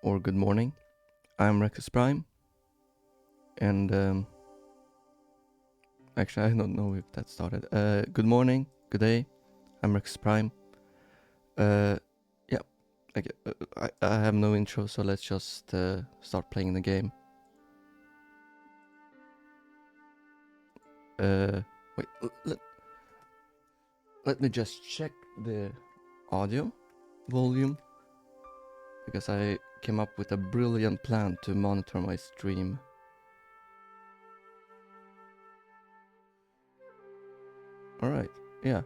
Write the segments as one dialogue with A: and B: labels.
A: or good morning. I'm Rex Prime, and actually, I don't know if that started. Good morning, good day. I'm Rex Prime. Yeah, okay, I have no intro, so let's just start playing the game. Wait, let me just check the audio volume because I came up with a brilliant plan to monitor my stream. Alright, yeah,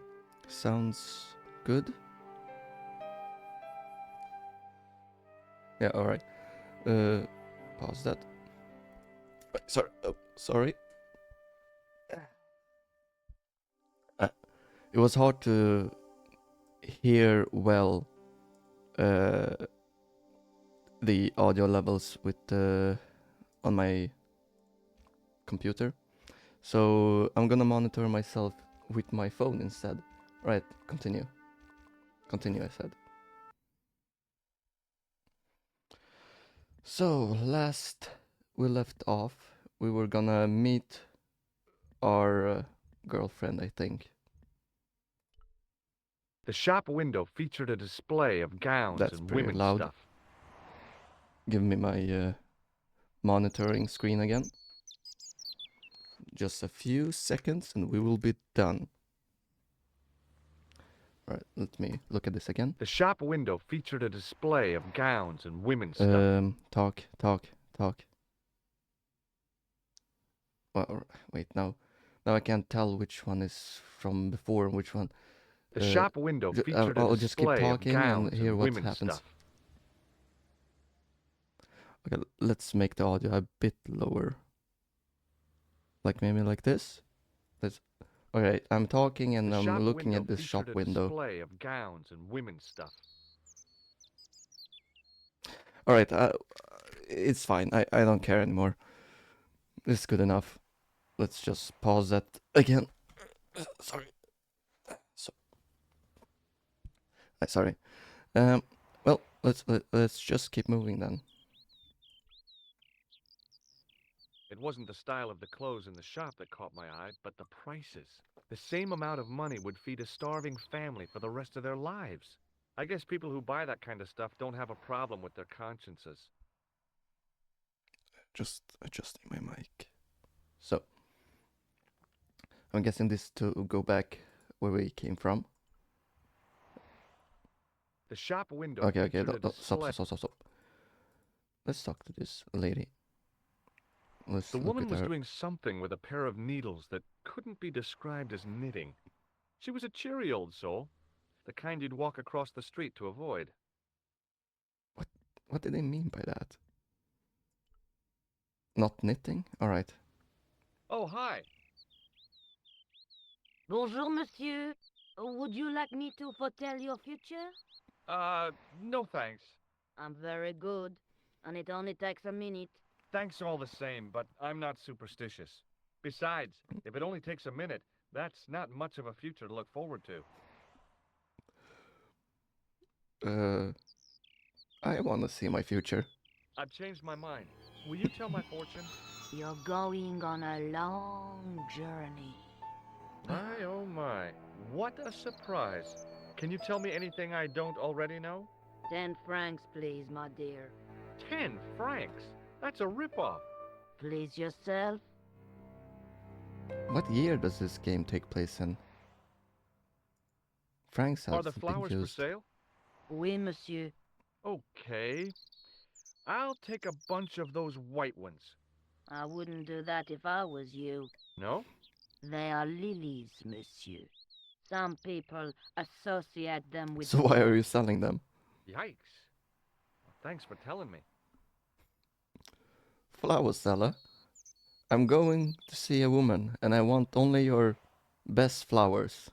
A: sounds good. Yeah, alright. Pause that. Sorry, sorry. It was hard to hear well the audio levels with on my computer, so I'm gonna monitor myself with my phone instead. Right, continue. Continue, I said. So last we left off, we were gonna meet our girlfriend, I think.
B: The shop window featured a display of gowns
A: That's
B: and
A: pretty
B: women's
A: loud.
B: stuff.
A: Give me my monitoring screen again. Just a few seconds and we will be done. Alright, let me look at this again.
B: The shop window featured a display of gowns and women's stuff.
A: Talk. Well, wait, now I can't tell which one is from before and which one.
B: The shop window featured a
A: I'll just keep
B: display of
A: talking and
B: gowns
A: hear
B: and
A: what
B: women's
A: happens.
B: stuff.
A: Okay, let's make the audio a bit lower. Like maybe like this. Okay, I'm talking and I'm looking at this shop window.
B: Display of gowns and women's stuff.
A: Alright, it's fine. I don't care anymore. This is good enough. Let's just pause that again. Sorry. Sorry. Well, let's just keep moving then.
B: It wasn't the style of the clothes in the shop that caught my eye, but the prices. The same amount of money would feed a starving family for the rest of their lives. I guess people who buy that kind of stuff don't have a problem with their consciences.
A: Just adjusting my mic. So, I'm guessing this to go back where we came from.
B: The shop window.
A: Okay, stop. Let's talk to this lady.
B: The woman was doing something with a pair of needles that couldn't be described as knitting. She was a cheery old soul, the kind you'd walk across the street to avoid.
A: What did they mean by that? Not knitting? Alright.
B: Oh, hi.
C: Bonjour, monsieur. Would you like me to foretell your future?
B: No thanks.
C: I'm very good, and it only takes a minute.
B: Thanks all the same, but I'm not superstitious. Besides, if it only takes a minute, that's not much of a future to look forward to.
A: I wanna see my future.
B: I've changed my mind. Will you tell my fortune?
C: You're going on a long journey.
B: My, oh my. What a surprise. Can you tell me anything I don't already know?
C: 10 francs, please, my dear.
B: 10 francs? That's a ripoff.
C: Please yourself.
A: What year does this game take place in? Francs
B: Are the flowers for sale?
C: Oui, monsieur.
B: Okay. I'll take a bunch of those white ones.
C: I wouldn't do that if I was you.
B: No?
C: They are lilies, monsieur. Some people associate them with...
A: So why are you selling them?
B: Yikes. Well, thanks for telling me.
A: Flower seller. I'm going to see a woman and I want only your best flowers.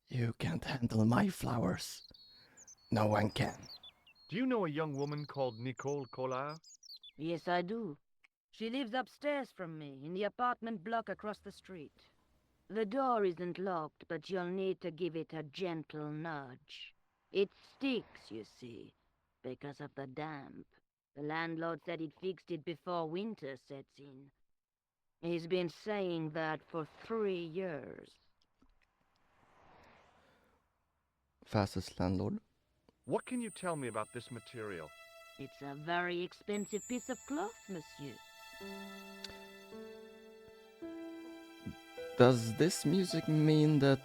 A: You can't handle my flowers. No one can.
B: Do you know a young woman called Nicole Collard?
C: Yes, I do. She lives upstairs from me, in the apartment block across the street. The door isn't locked, but you'll need to give it a gentle nudge. It sticks, you see. because of the damp. The landlord said he'd fixed it before winter sets in. He's been saying that for 3 years.
A: Fastest landlord.
B: What can you tell me about this material?
C: It's a very expensive piece of cloth, monsieur.
A: Does this music mean that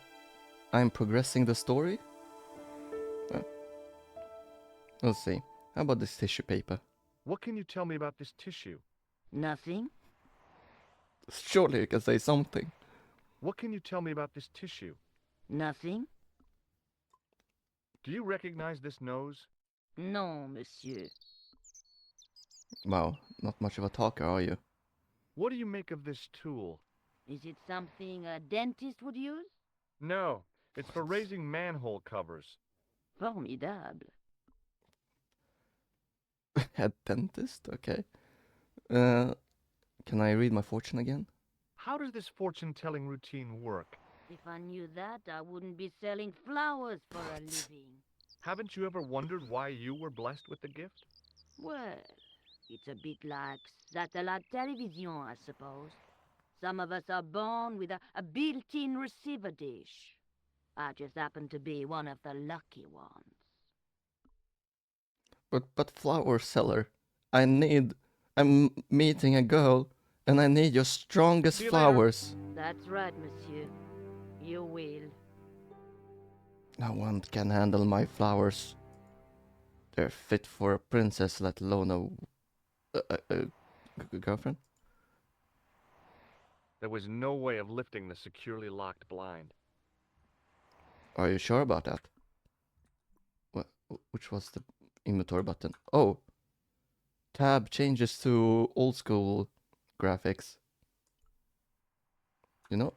A: I'm progressing the story? We'll see. How about this tissue paper?
B: What can you tell me about this tissue?
C: Nothing?
A: Surely you can say something.
B: What can you tell me about this tissue?
C: Nothing?
B: Do you recognize this nose?
C: No, monsieur.
A: Wow, not much of a talker, are you?
B: What do you make of this tool?
C: Is it something a dentist would use?
B: No, it's for raising manhole covers.
C: Formidable.
A: A dentist? Okay. Can I read my fortune again?
B: How does this fortune-telling routine work?
C: If I knew that, I wouldn't be selling flowers for a living.
B: Haven't you ever wondered why you were blessed with the gift?
C: Well, it's a bit like satellite television, I suppose. Some of us are born with a built-in receiver dish. I just happen to be one of the lucky ones.
A: But flower seller, I'm meeting a girl, and I need your strongest
B: See you later.
A: flowers.
C: That's right, monsieur. You will.
A: No one can handle my flowers. They're fit for a princess, let alone a girlfriend.
B: There was no way of lifting the securely locked blind.
A: Are you sure about that? What? Which was the inventory button? Oh, tab changes to old school graphics. You know,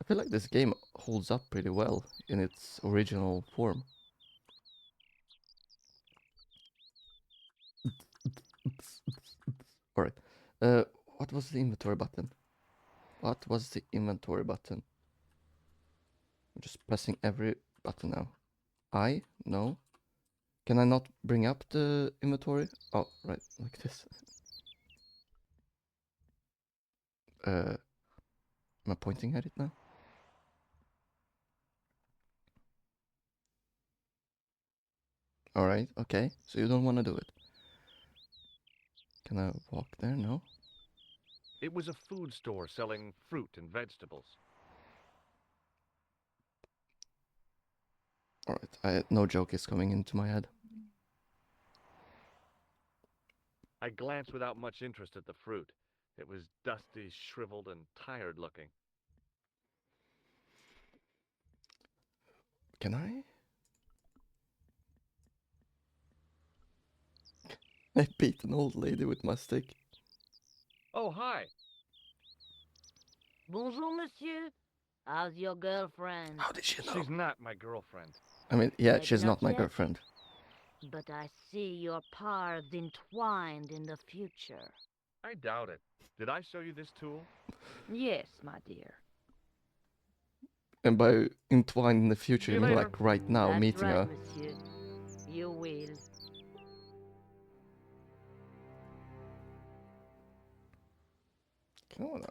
A: I feel like this game holds up pretty well in its original form. Alright. What was the inventory button? What was the inventory button? I'm just pressing every button now. No. Can I not bring up the inventory? Oh, right, like this. Am I pointing at it now? Alright, okay. So you don't want to do it. Can I walk there? No.
B: It was a food store selling fruit and vegetables.
A: Alright, no joke is coming into my head.
B: I glanced without much interest at the fruit. It was dusty, shriveled, and tired looking.
A: Can I? I beat an old lady with my stick.
B: Oh, hi!
C: Bonjour, monsieur. How's your girlfriend?
A: How did she know?
B: She's not my girlfriend.
A: I mean, yeah,
C: Maybe
A: she's
C: not
A: not my
C: yet.
A: girlfriend.
C: But I see your paths entwined in the future.
B: I doubt it. Did I show you this tool?
C: Yes, my dear.
A: And by entwined in the future,
B: See
A: you
B: you
A: mean
B: later.
A: like right now,
C: That's
A: meeting
C: right,
A: her.
C: monsieur. You will.
A: Come on.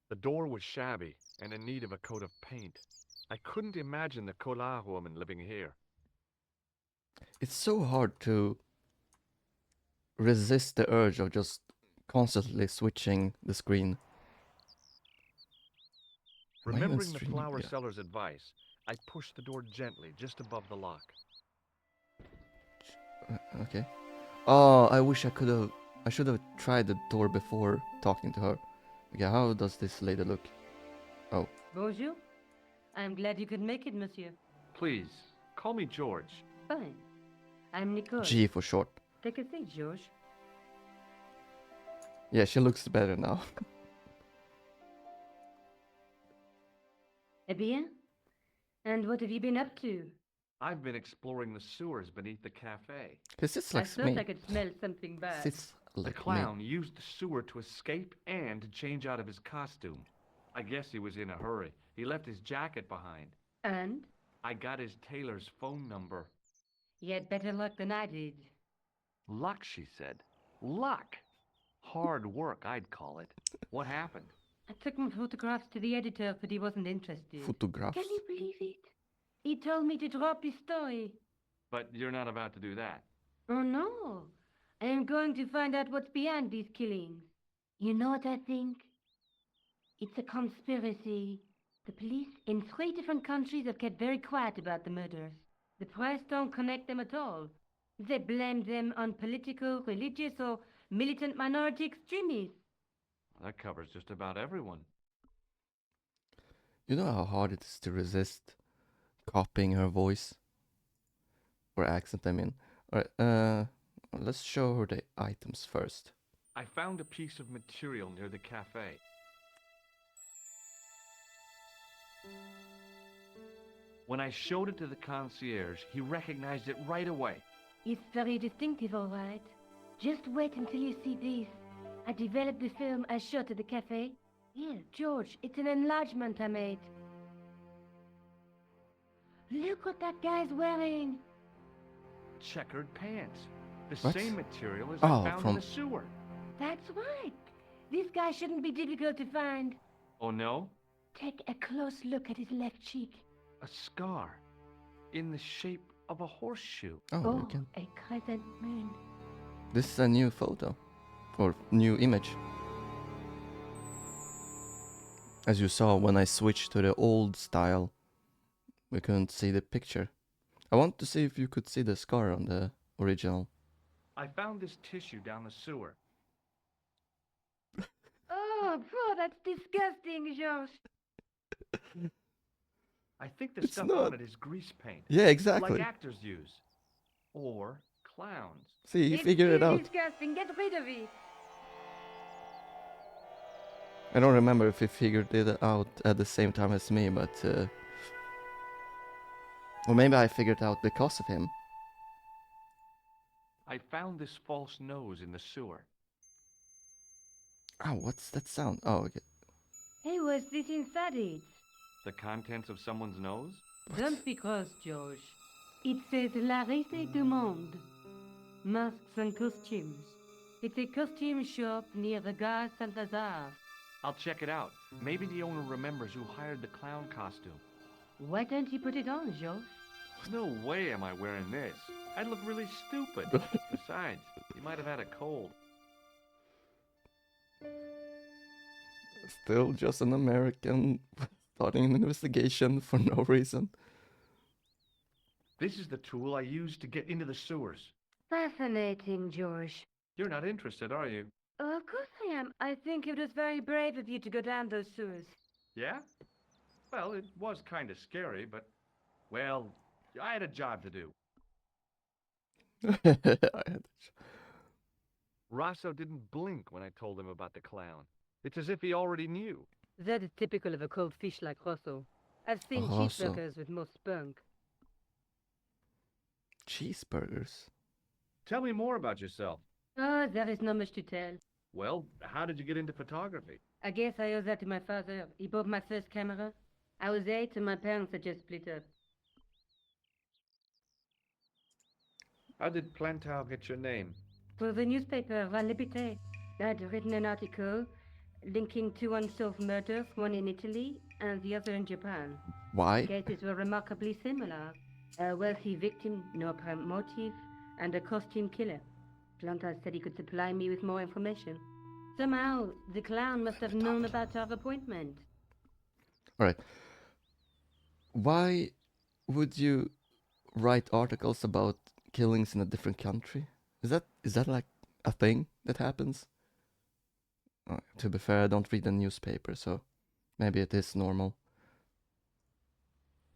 B: The door was shabby and in need of a coat of paint. I couldn't imagine the Collard woman living here.
A: It's so hard to resist the urge of just constantly switching the screen. Am I even
B: Remembering the
A: streaming?
B: flower
A: Yeah.
B: seller's advice, I pushed the door gently just above the lock.
A: Okay. Oh, I wish I could have. I should have tried the door before talking to her. Okay, how does this lady look? Oh,
D: Bonjour. I'm glad you could make it, monsieur.
B: Please, call me George.
D: Fine. I'm Nicole.
A: G for short.
D: Take a seat, George.
A: Yeah, she looks better now.
D: Eh bien? And what have you been up to?
B: I've been exploring the sewers beneath the cafe.
A: He sits
D: I
A: like
D: thought
A: me.
D: I could smell something bad.
A: Sits
B: The
A: like
B: clown
A: me.
B: used the sewer to escape and to change out of his costume. I guess he was in a hurry. He left his jacket behind.
D: And?
B: I got his tailor's phone number.
D: He had better luck than I did.
B: Luck, she said. Luck! Hard work, I'd call it. What happened?
D: I took my photographs to the editor, but he wasn't interested.
A: Photographs.
D: Can you believe it? He told me to drop his story.
B: But you're not about to do that.
D: Oh no. I am going to find out what's behind these killings. You know what I think? It's a conspiracy. The police in 3 different countries have kept very quiet about the murders. The press don't connect them at all. They blame them on political, religious, or militant minority extremists.
B: That covers just about everyone.
A: You know how hard it is to resist copying her voice? Or accent, I mean. Alright, let's show her the items first.
B: I found a piece of material near the cafe. When I showed it to the concierge, he recognized it right away.
D: It's very distinctive, all right. Just wait until you see this. I developed the film I shot at the cafe. Here, George, it's an enlargement I made. Look what that guy's wearing.
B: Checkered pants. The
A: What?
B: same material as
A: Oh,
B: I found
A: from-
B: in the sewer.
D: That's right. This guy shouldn't be difficult to find.
B: Oh no?
D: Take a close look at his left cheek.
B: A scar. In the shape of a horseshoe.
A: Oh,
D: Oh,
A: we can.
D: a crescent moon.
A: This is a new photo. Or new image. As you saw when I switched to the old style, we couldn't see the picture. I want to see if you could see the scar on the original.
B: I found this tissue down the sewer.
D: Oh, bro, that's disgusting, George.
B: I think the
A: It's
B: stuff
A: not.
B: on it is grease paint.
A: Yeah, exactly.
B: Like actors use. Or clowns.
A: See, he
D: It's
A: figured it
D: too
A: out.
D: disgusting. Get rid of it.
A: I don't remember if he figured it out at the same time as me, but or maybe I figured it out because of him.
B: I found this false nose in the sewer.
A: Oh, what's that sound? Oh, okay.
D: Hey, what's this inside it?
B: The contents of someone's nose?
D: Don't be cross, George. It says La Risée du Monde. Masks and costumes. It's a costume shop near the Gare Saint-Lazare.
B: I'll check it out. Maybe the owner remembers who hired the clown costume.
D: Why don't you put it on, George?
B: No way am I wearing this. I'd look really stupid. Besides, you might have had a cold.
A: Still just an American starting an investigation for no reason.
B: This is the tool I used to get into the sewers.
D: Fascinating, George.
B: You're not interested, are you?
D: Oh, of course I am. I think it was very brave of you to go down those sewers.
B: Yeah? Well, it was kind of scary, but... Well, I had a job to do. Rosso didn't blink when I told him about the clown. It's as if he already knew.
D: That is typical of a cold fish like Rosso. I've seen
A: Rosso.
D: cheeseburgers with more spunk.
A: Cheeseburgers.
B: Tell me more about yourself.
D: Oh, there is not much to tell.
B: Well, how did you get into photography?
D: I guess I owe that to my father. He bought my first camera. I was 8 and my parents had just split up.
B: How did Plantow get your name?
D: For the newspaper, La Liberté, I'd written an article linking 2 unsolved murders, one in Italy and the other in Japan.
A: Why?
D: Cases were remarkably similar. A wealthy victim, no apparent motive, and a costume killer. Planta said he could supply me with more information. Somehow, the clown must have known about our appointment.
A: Alright. Why would you write articles about killings in a different country? Is that like a thing that happens? To be fair, I don't read the newspaper, so maybe it is normal.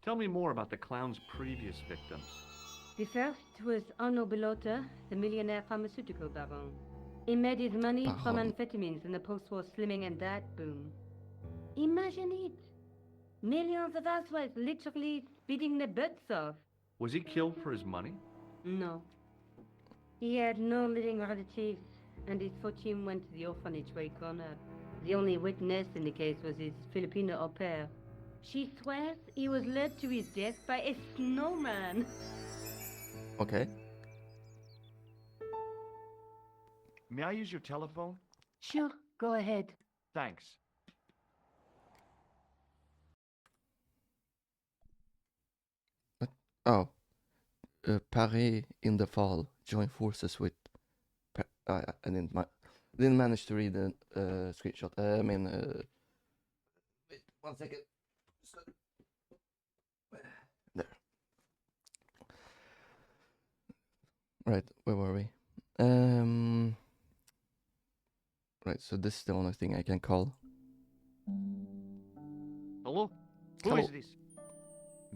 B: Tell me more about the clown's previous victims.
D: The first was Arno Bellotta, the millionaire pharmaceutical baron. He made his money from
A: Baron.
D: amphetamines in the post-war slimming and diet boom. Imagine it! Millions of housewives literally speeding their butts off.
B: Was he killed for his money?
D: No. He had no living relatives, and his fortune went to the orphanage where he grew up. The only witness in the case was his Filipino au pair. She swears he was led to his death by a snowman.
A: Okay.
B: May I use your telephone?
D: Sure, go ahead.
B: Thanks.
A: Oh, Paris in the fall. Join forces with. I didn't manage to read the screenshot. Wait 1 second. There. Right, where were we? Right, so this is the only thing I can call.
B: Hello? Who
A: Hello.
B: is this?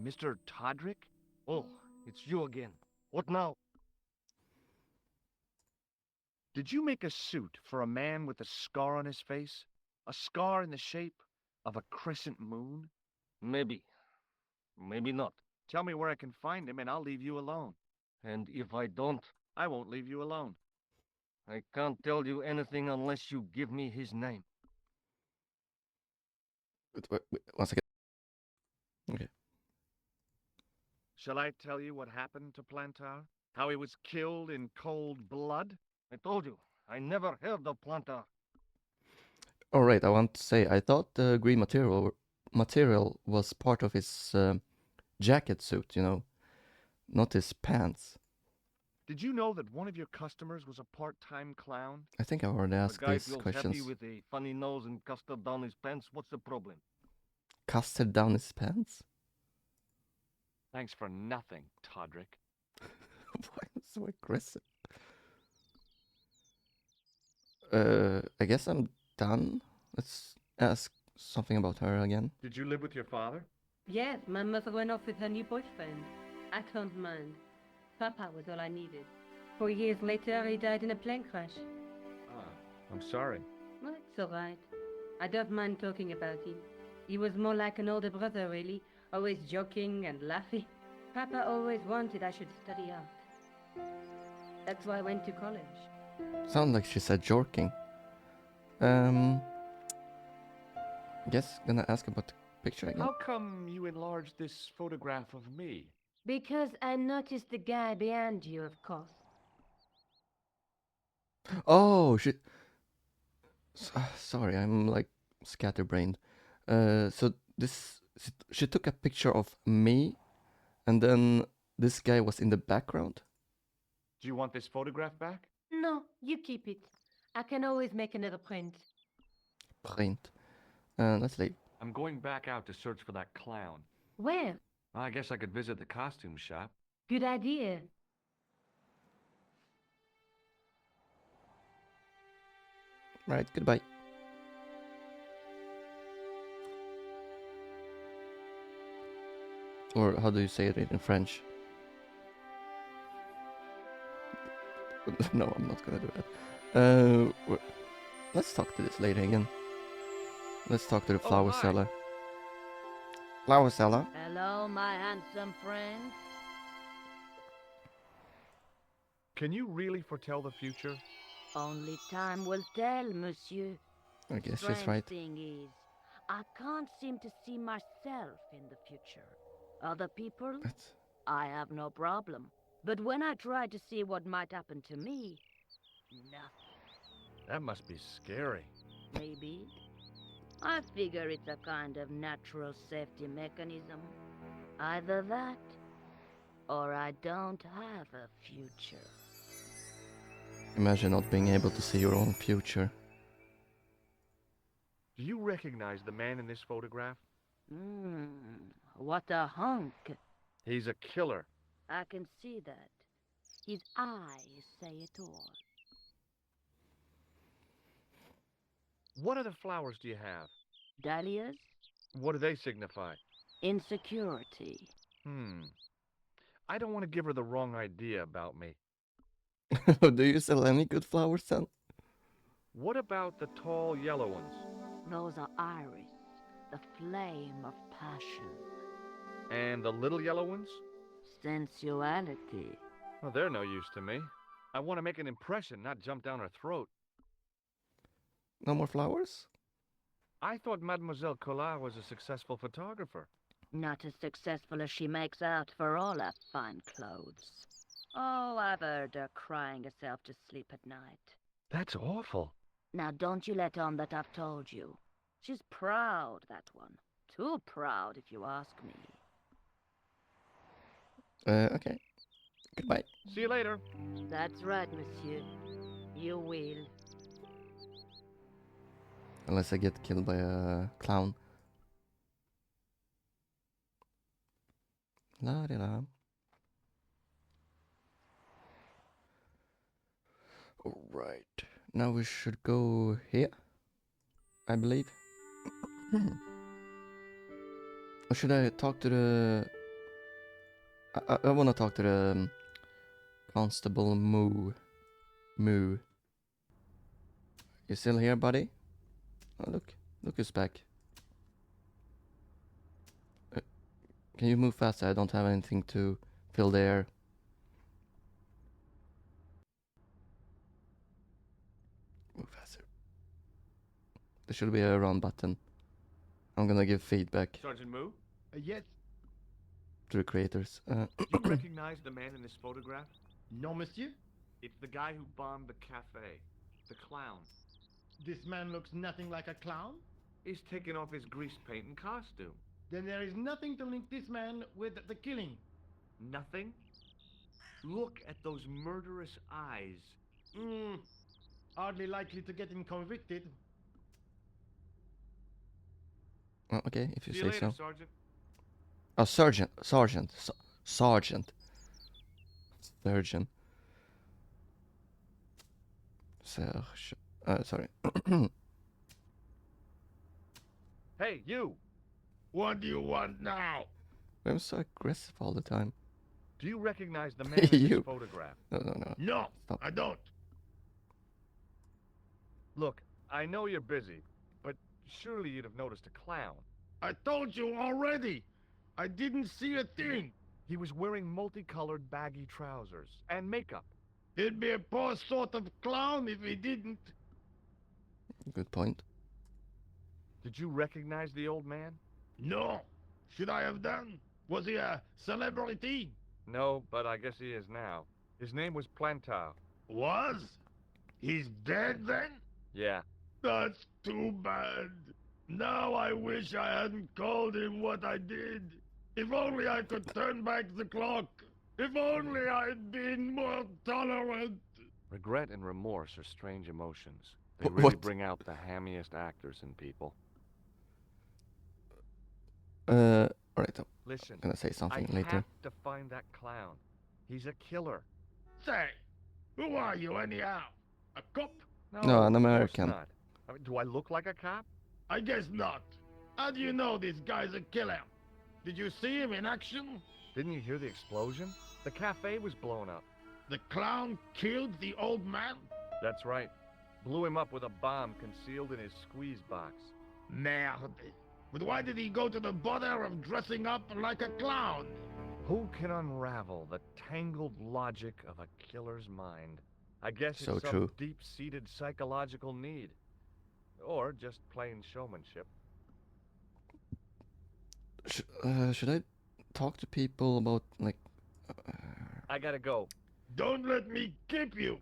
B: Mr. Todrick? Oh, it's you again. What now? Did you make a suit for a man with a scar on his face? A scar in the shape of a crescent moon?
E: Maybe. Maybe not.
B: Tell me where I can find him and I'll leave you alone.
E: And if I don't,
B: I won't leave you alone.
E: I can't tell you anything unless you give me his name.
A: Wait, 1 second. Okay.
B: Shall I tell you what happened to Plantar? How he was killed in cold blood?
E: I told you, I never heard of Plantar.
A: Alright, I want to say, I thought the green material was part of his jacket suit, you know, not his pants.
B: Did you know that one of your customers was a part-time clown?
A: I think I already
E: The
A: asked
E: guy
A: these
E: feels
A: questions.
E: happy with a funny nose and custard down his pants. What's the problem?
A: Custard down his pants?
B: Thanks for nothing, Todrick.
A: Why so aggressive? I guess I'm done. Let's ask something about her again.
B: Did you live with your father?
D: Yes, my mother went off with her new boyfriend. I don't mind. Papa was all I needed. 4 years later, he died in a plane crash.
B: Ah, I'm sorry.
D: Well, it's all right. I don't mind talking about him. He was more like an older brother, really, always joking and laughing. Papa always wanted I should study art. That's why I went to college.
A: Sound like she said jorking. Guess gonna ask about the picture again.
B: How come you enlarged this photograph of me?
D: Because I noticed the guy behind you, of course.
A: Oh, she. Sorry, I'm like scatterbrained. So she took a picture of me, and then this guy was in the background.
B: Do you want this photograph back?
D: No, you keep it. I can always make another print.
A: Print. Let's leave.
B: I'm going back out to search for that clown.
D: Where?
B: I guess I could visit the costume shop.
D: Good idea.
A: Right, goodbye. Or how do you say it in French? No, I'm not gonna do that. Let's talk to this lady again. Let's talk to the flower
B: hi.
A: seller. Flower seller?
C: Hello, my handsome friend.
B: Can you really foretell the future?
C: Only time will tell, monsieur.
A: I guess
C: Strange
A: she's right.
C: thing is, I can't seem to see myself in the future. Other people,
A: That's...
C: I have no problem. But when I try to see what might happen to me, nothing.
B: That must be scary.
C: Maybe. I figure it's a kind of natural safety mechanism. Either that, or I don't have a future.
A: Imagine not being able to see your own future.
B: Do you recognize the man in this photograph?
C: What a hunk.
B: He's a killer.
C: I can see that. His eyes say it all.
B: What other flowers do you have?
C: Dahlias?
B: What do they signify?
C: Insecurity.
B: I don't want to give her the wrong idea about me.
A: Do you sell any good flowers then?
B: What about the tall yellow ones?
C: Those are iris, the flame of passion.
B: And the little yellow ones?
C: Sensuality.
B: Well, they're no use to me. I want to make an impression, not jump down her throat.
A: No more flowers?
B: I thought Mademoiselle Collard was a successful photographer.
C: Not as successful as she makes out for all her fine clothes. Oh, I've heard her crying herself to sleep at night.
B: That's awful.
C: Now don't you let on that I've told you. She's proud, that one. Too proud, if you ask me.
A: Okay. Goodbye.
B: See you later.
C: That's right, monsieur. You will.
A: Unless I get killed by a clown. La di da. Alright. Now we should go here. I believe. Or should I talk to the... I wanna talk to the Constable Moo. Moo. You still here, buddy? Oh, look. Look who's back. Can you move faster? I don't have anything to fill the air. Move faster. There should be a run button. I'm gonna give feedback
B: Sergeant Moo,
F: Yes,
A: to the creators.
B: do you recognize the man in this photograph?
F: non, monsieur.
B: It's the guy who bombed the cafe. The clown.
F: This man looks nothing like a clown.
B: He's taken off his grease paint and costume.
F: Then there is nothing to link this man with the killing.
B: Nothing? Look at those murderous eyes.
F: Hardly likely to get him convicted.
A: Oh, okay, if you
B: See
A: say
B: you later,
A: so.
B: Sergeant.
A: Oh, sergeant. Sergeant. Sergeant. Sorry.
B: Hey, you!
F: What do you want now?
A: I'm so aggressive all the time.
B: Do you recognize the man in
A: You.
B: this photograph?
A: No.
F: No,
A: Stop.
F: I don't.
B: Look, I know you're busy, but surely you'd have noticed a clown.
F: I told you already. I didn't see a thing.
B: He was wearing multicolored baggy trousers and makeup.
F: He'd be a poor sort of clown if he didn't.
A: Good point.
B: Did you recognize the old man?
F: No. Should I have done? Was he a celebrity?
B: No, but I guess he is now. His name was Plantow.
F: Was? He's dead then?
B: Yeah.
F: That's too bad. Now I wish I hadn't called him what I did. If only I could turn back the clock. If only I'd been more tolerant.
B: Regret and remorse are strange emotions. They
A: Wh-
B: really
A: what?
B: bring out the hammiest actors in people.
A: Alright, I'm
B: Listen,
A: gonna say something
B: I
A: later.
B: have to find that clown. He's a killer.
F: Say, who are you anyhow? A cop?
A: No,
B: of
A: an
B: course
A: American.
B: not. I mean, do I look like a cop?
F: I guess not. How do you know this guy's a killer? Did you see him in action?
B: Didn't you hear the explosion? The cafe was blown up.
F: The clown killed the old man?
B: That's right. Blew him up with a bomb concealed in his squeeze box.
F: Merde. But why did he go to the bother of dressing up like a clown?
B: Who can unravel the tangled logic of a killer's mind? I guess
A: So
B: it's some
A: true.
B: deep-seated psychological need. Or just plain showmanship.
A: Should I talk to people about, like...
B: I gotta go.
F: Don't let me keep you.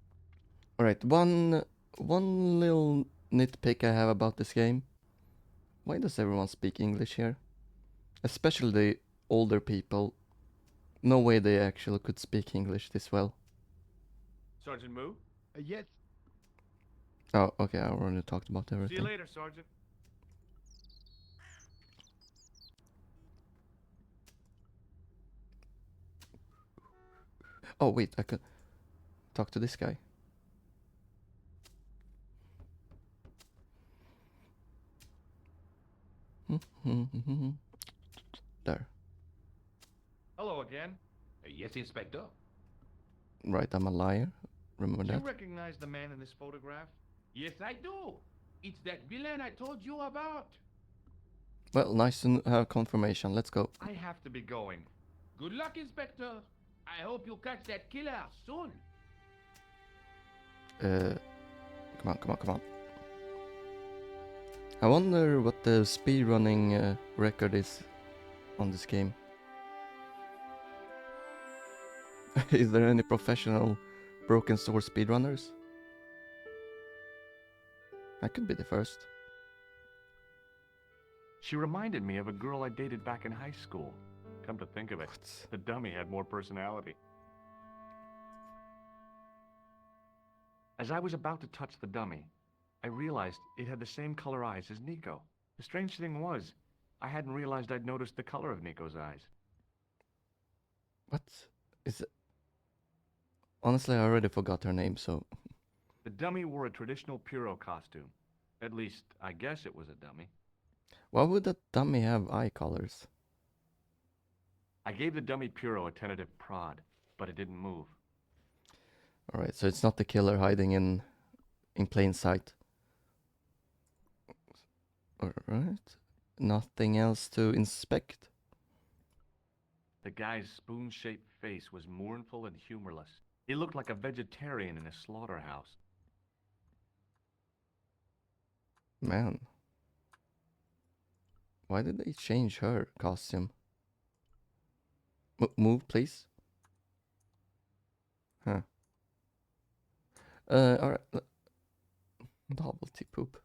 A: Alright, one little nitpick I have about this game. Why does everyone speak English here? Especially the older people. No way they actually could speak English this well.
B: Sergeant Moo?
F: Yes,
A: Oh, okay, I already talked about
B: See you
A: everything.
B: later, Sergeant.
A: Oh, wait, I could talk to this guy. There.
B: Hello again.
G: Yes, Inspector.
A: Right, I'm a liar. Remember
B: Do you
A: that?
B: recognize the man in this photograph?
G: Yes, I do. It's that villain I told you about.
A: Well, nice to have confirmation. Let's go.
B: I have to be going.
G: Good luck, Inspector. I hope you catch that killer soon.
A: Come on. I wonder what the speedrunning record is on this game. Is there any professional broken sword speedrunners? I could be the first.
B: She reminded me of a girl I dated back in high school. Come to think of it,
A: What?
B: the dummy had more personality. As I was about to touch the dummy, I realized it had the same color eyes as Nico. The strange thing was, I hadn't realized I'd noticed the color of Nico's eyes.
A: What is it? Honestly, I already forgot her name, so...
B: The dummy wore a traditional Puro costume. At least, I guess it was a dummy.
A: Why would that dummy have eye colors?
B: I gave the dummy Puro a tentative prod, but it didn't move.
A: Alright, so it's not the killer hiding in plain sight. Alright. Nothing else to inspect?
B: The guy's spoon-shaped face was mournful and humorless. He looked like a vegetarian in a slaughterhouse.
A: Man. Why did they change her costume? Move, please. Huh. Alright. Novelty poop.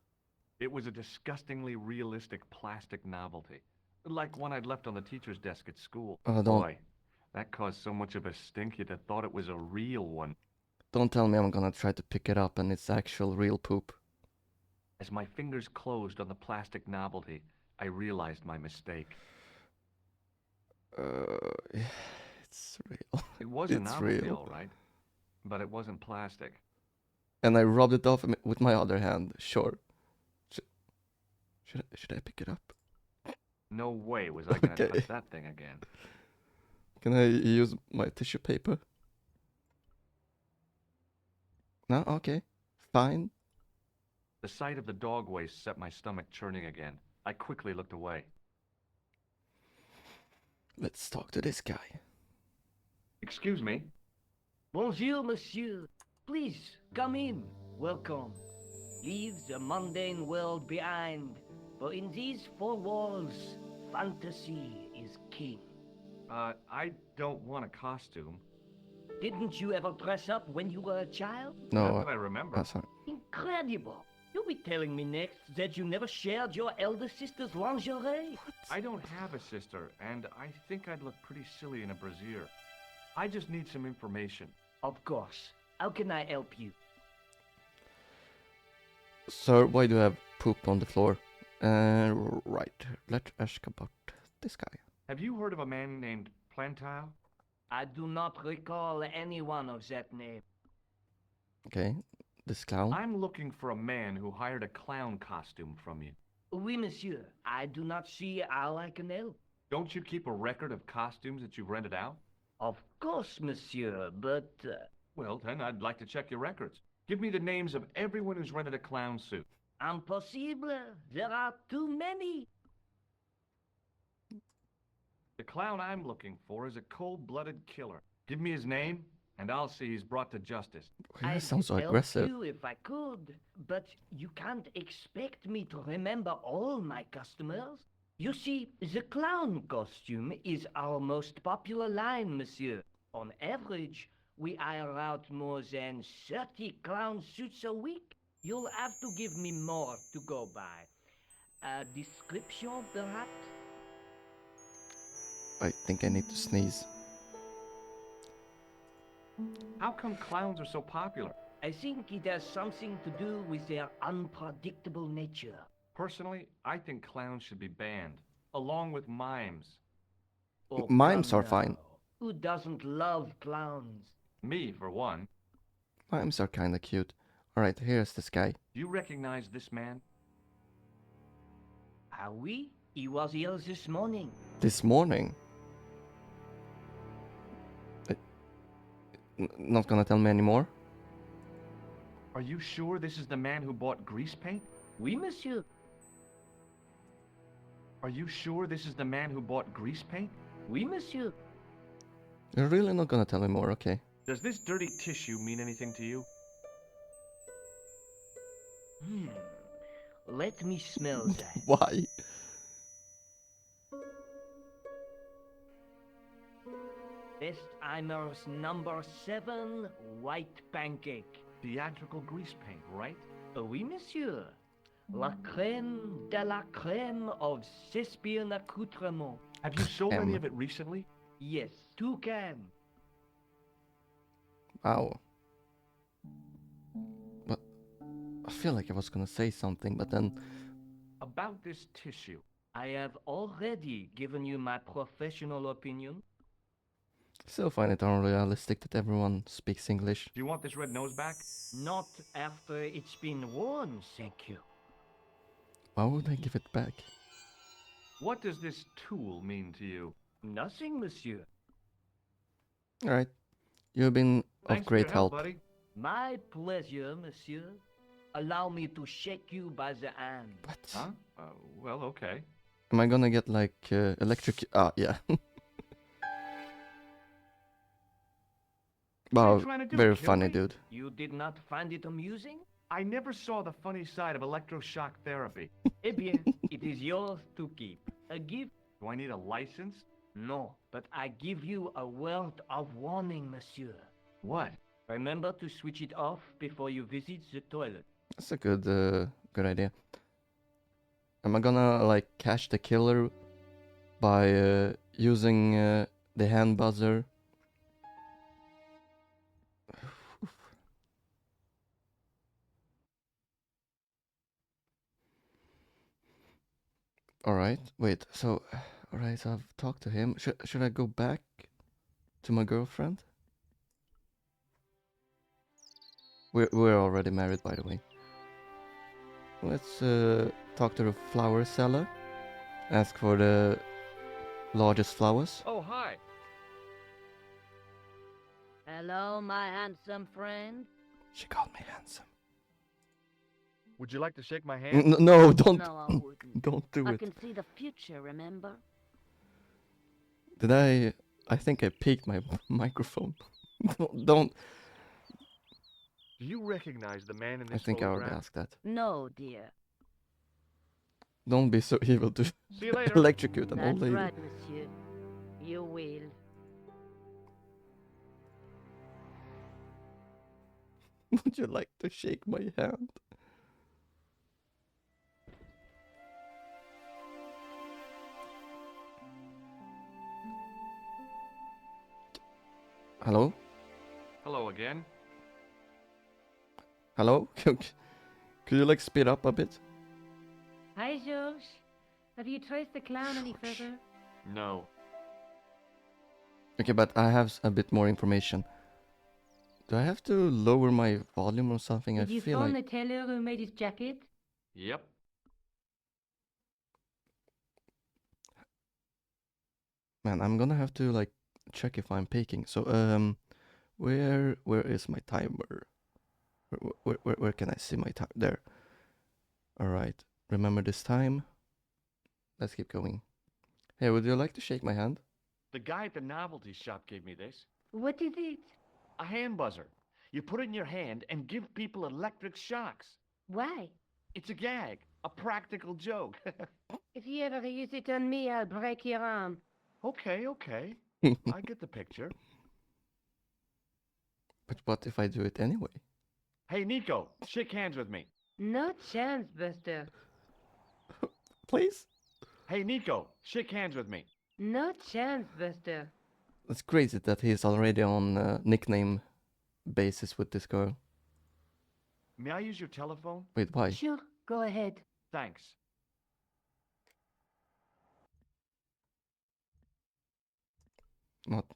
B: It was a disgustingly realistic plastic novelty, like one I'd left on the teacher's desk at school.
A: Don't
B: Boy, that caused so much of a stink you'd have thought it was a real one.
A: don't tell me I'm gonna try to pick it up and it's actual real poop.
B: As my fingers closed on the plastic novelty, I realized my mistake.
A: It's real.
B: It was a
A: It's
B: novelty,
A: real.
B: all right, but it wasn't plastic.
A: And I rubbed it off with my other hand. Sure. Should I pick it up?
B: No way was I gonna
A: Okay.
B: touch that thing again.
A: Can I use my tissue paper? No? Okay. Fine.
B: The sight of the dog waste set my stomach churning again. I quickly looked away.
A: Let's talk to this guy.
B: Excuse me.
H: Bonjour, monsieur. Please, come in. Welcome. Leave the mundane world behind, for in these four walls, fantasy is king.
B: I don't want a costume.
H: Didn't you ever dress up when you were a child?
A: No.
B: Not that I remember.
A: Sorry.
H: Incredible. You'll be telling me next that you never shared your elder sister's lingerie?
B: I don't have a sister, and I think I'd look pretty silly in a brassiere. I just need some information.
H: Of course. How can I help you?
A: Sir, why do you have poop on the floor? Right. Let's ask about this guy.
B: Have you heard of a man named Plantile?
H: I do not recall anyone of that name.
A: Okay. This clown.
B: I'm looking for a man who hired a clown costume from you.
H: Oui, monsieur. I do not see how I can help.
B: Don't you keep a record of costumes that you've rented out?
H: Of course, monsieur, but...
B: Well, then I'd like to check your records. Give me the names of everyone who's rented a clown suit.
H: Impossible. There are too many.
B: The clown I'm looking for is a cold-blooded killer. Give me his name, and I'll see he's brought to justice.
A: Why
H: I
A: does sound so
H: could help
A: aggressive?
H: you if I could, but you can't expect me to remember all my customers. You see, the clown costume is our most popular line, monsieur. On average, we hire out more than 30 clown suits a week. You'll have to give me more to go by. A description, perhaps?
A: I think I need to sneeze.
B: How come clowns are so popular?
H: I think it has something to do with their unpredictable nature.
B: Personally, I think clowns should be banned, along with mimes.
H: Oh,
A: Mimes
H: come
A: are fine.
H: now. Who doesn't love clowns?
B: Me, for one.
A: Mimes are kinda cute. Alright, here's this guy.
B: Do you recognize this man?
H: Ah oui? He was here this morning.
A: This morning. Not gonna tell me anymore?
B: Are you sure this is the man who bought grease paint?
H: Oui, monsieur.
B: Are you sure this is the man who bought grease paint?
H: Oui, monsieur.
A: You're really not gonna tell me more, okay.
B: Does this dirty tissue mean anything to you?
H: Let me smell that. Bestheimer's #7 white pancake.
B: Theatrical grease paint, right?
H: Oui, monsieur. La crème de la crème of Cespian accoutrement.
B: Have you sold any of it recently?
H: Yes, 2 cans.
A: Wow. But I feel like I was gonna say something, but then
B: About this tissue.
H: I have already given you my professional opinion.
A: still find it unrealistic that everyone speaks English.
B: Do you want this red nose back?
H: Not after it's been worn, thank you.
A: Why would I give it back?
B: What does this tool mean to you?
H: Nothing, monsieur.
A: Alright. You've been
B: Thanks
A: of
B: for your
A: great help.
B: buddy.
H: My pleasure, monsieur. Allow me to shake you by the hand.
A: What?
B: Huh? Well, okay.
A: Am I gonna get like electric? Ah, yeah.
B: What are you
A: Wow,
B: trying to do,
A: very
B: kill
A: funny,
B: me?
A: dude.
H: You did not find it amusing?
B: I never saw the funny side of electroshock therapy.
H: Eh bien, it is yours to keep. A gift?
B: Do I need a license?
H: No, but I give you a word of warning, monsieur.
B: What?
H: Remember to switch it off before you visit the toilet.
A: That's a good idea. Am I gonna like catch the killer by using the hand buzzer? Alright, wait, so alright, so I've talked to him. Should I go back to my girlfriend? We're already married, by the way. Let's talk to the flower seller. Ask for the largest flowers.
B: Oh, hi.
C: Hello, my handsome friend.
A: She called me handsome.
B: Would you like to shake my hand?
A: No, don't
C: No, I wouldn't.
A: don't do
C: I
A: it.
C: can see the future, remember?
A: Did I think I peaked my microphone. Don't.
B: Do you recognize the man in
A: I
B: this
A: think I already
B: photograph?
A: asked that.
C: No, dear.
A: Don't be so evil to
B: See you later.
A: electrocute an old
C: That's
A: lady.
C: right, monsieur. You will.
A: Would you like to shake my hand? Hello?
B: Hello again.
A: Hello? Could you like speed up a bit?
D: Hi, George. Have you traced the clown any further?
B: No.
A: Okay, but I have a bit more information. Do I have to lower my volume or something?
D: Did
A: I
D: you
A: feel
D: phone
A: like
D: the tailor who made his jacket?
B: Yep.
A: man, I'm gonna have to like check if I'm peaking. So where is my timer? Where can I see my time? There. All right. Remember this time. Let's keep going. Hey, would you like to shake my hand?
B: The guy at the novelty shop gave me this.
D: What is it?
B: A hand buzzer. You put it in your hand and give people electric shocks.
D: Why?
B: It's a gag. A practical joke.
D: If you ever use it on me, I'll break your arm.
B: Okay. I get the picture.
A: But what if I do it anyway?
B: Hey, Nico, shake hands with me.
D: No chance, Buster.
A: Please?
B: Hey, Nico, shake hands with me.
D: No chance, Buster.
A: It's crazy that he's already on nickname basis with this girl.
B: May I use your telephone?
A: Wait, why?
D: Sure, go ahead.
B: Thanks.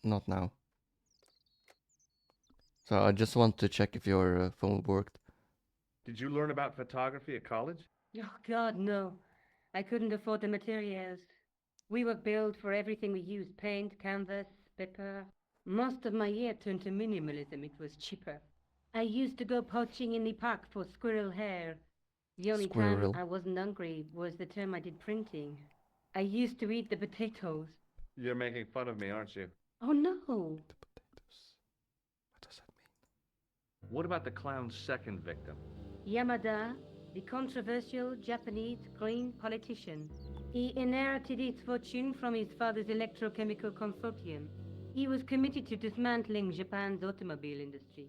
A: Not now. So I just want to check if your phone worked.
B: Did you learn about photography at college?
D: Oh, God, no. I couldn't afford the materials. We were billed for everything we used. Paint, canvas, paper. Most of my year turned to minimalism. It was cheaper. I used to go poaching in the park for squirrel hair. The only
A: Squirrel.
D: time I wasn't hungry was the term I did printing. I used to eat the potatoes.
B: You're making fun of me, aren't you?
D: Oh, no.
A: The potatoes. What does that mean?
B: What about the clown's second victim?
D: Yamada, the controversial Japanese green politician. He inherited his fortune from his father's electrochemical consortium. He was committed to dismantling Japan's automobile industry.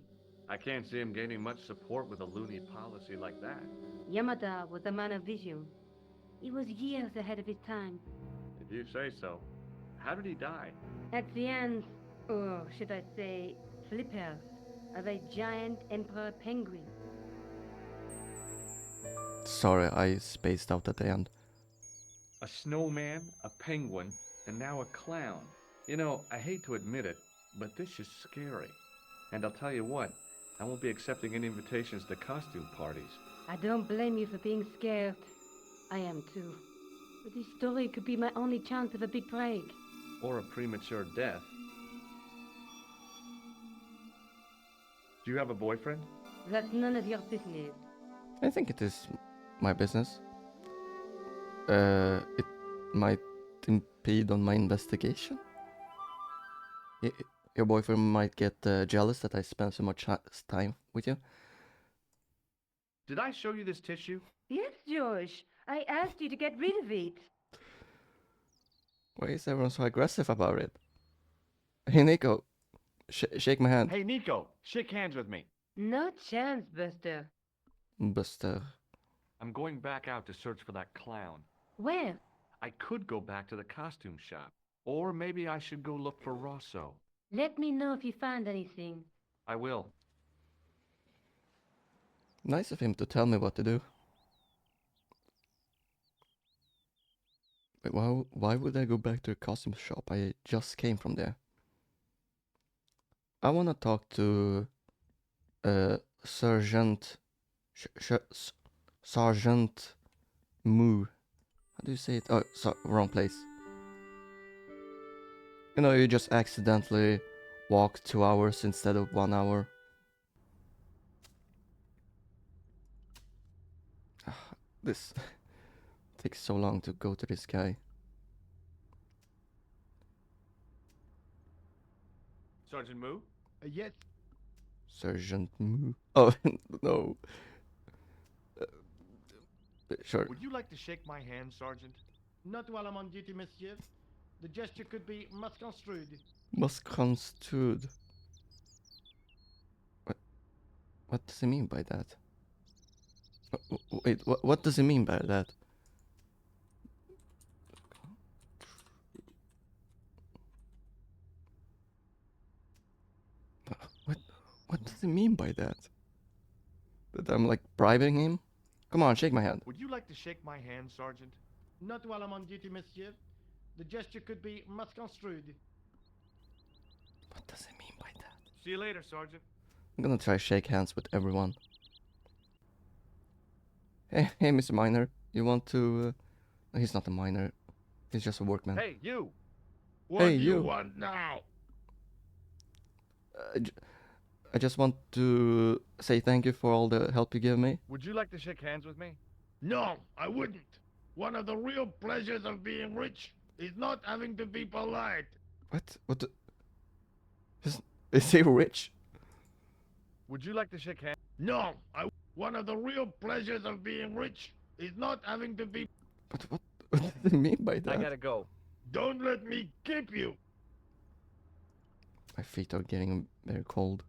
B: I can't see him gaining much support with a loony policy like that.
D: Yamada was a man of vision. He was years ahead of his time.
B: If you say so. How did he die?
D: At the hands, or should I say, flippers, of a giant emperor penguin.
A: Sorry, I spaced out at the end.
B: A snowman, a penguin, and now a clown. You know, I hate to admit it, but this is scary. And I'll tell you what, I won't be accepting any invitations to costume parties.
D: I don't blame you for being scared. I am too. But this story could be my only chance of a big break.
B: Or a premature death. Do you have a boyfriend?
D: That's none of your business.
A: I think it is my business. It might impede on my investigation. Your boyfriend might get jealous that I spend so much time with you.
B: Did I show you this tissue?
D: Yes, George. I asked you to get rid of it.
A: Why is everyone so aggressive about it? Hey, Nico, shake my hand.
B: Hey, Nico, shake hands with me.
D: No chance, Buster.
A: Buster.
B: I'm going back out to search for that clown.
D: Where?
B: I could go back to the costume shop. Or maybe I should go look for Rosso.
D: Let me know if you find anything.
B: I will.
A: Nice of him to tell me what to do. But why would I go back to the costume shop? I just came from there. I want to talk to Sergeant Sergeant Moo. How do you say it? Oh, wrong place. You know, you just accidentally walk 2 hours instead of 1 hour. This takes so long to go to this guy.
B: Sergeant Moo?
F: Yes,
A: Sergeant Moo. Oh, no. Sure.
B: Would you like to shake my hand, Sergeant?
F: not while I'm on duty, monsieur. The gesture could be misconstrued.
A: Misconstrued. What does he mean by that? Wait, what does he mean by that? What does he mean by that? That I'm like bribing him? Come on, shake my hand.
B: Would you like to shake my hand, Sergeant?
F: Not while I'm on duty, monsieur. The gesture could be misconstrued.
A: What does he mean by that?
B: See you later, Sergeant.
A: I'm gonna try shake hands with everyone. Hey, Mr. Miner, you want to? No, he's not a miner. He's just a workman.
B: Hey, you!
F: What
A: Hey,
F: do you
A: you.
F: want now?
A: I just want to say thank you for all the help you give me.
B: Would you like to shake hands with me?
F: No, I wouldn't. One of the real pleasures of being rich is not having to be polite.
A: What? Is he rich?
B: Would you like to shake hands?
F: No, one of the real pleasures of being rich is not having to be.
A: What does he mean by that?
B: I gotta go.
F: Don't let me keep you.
A: My feet are getting very cold.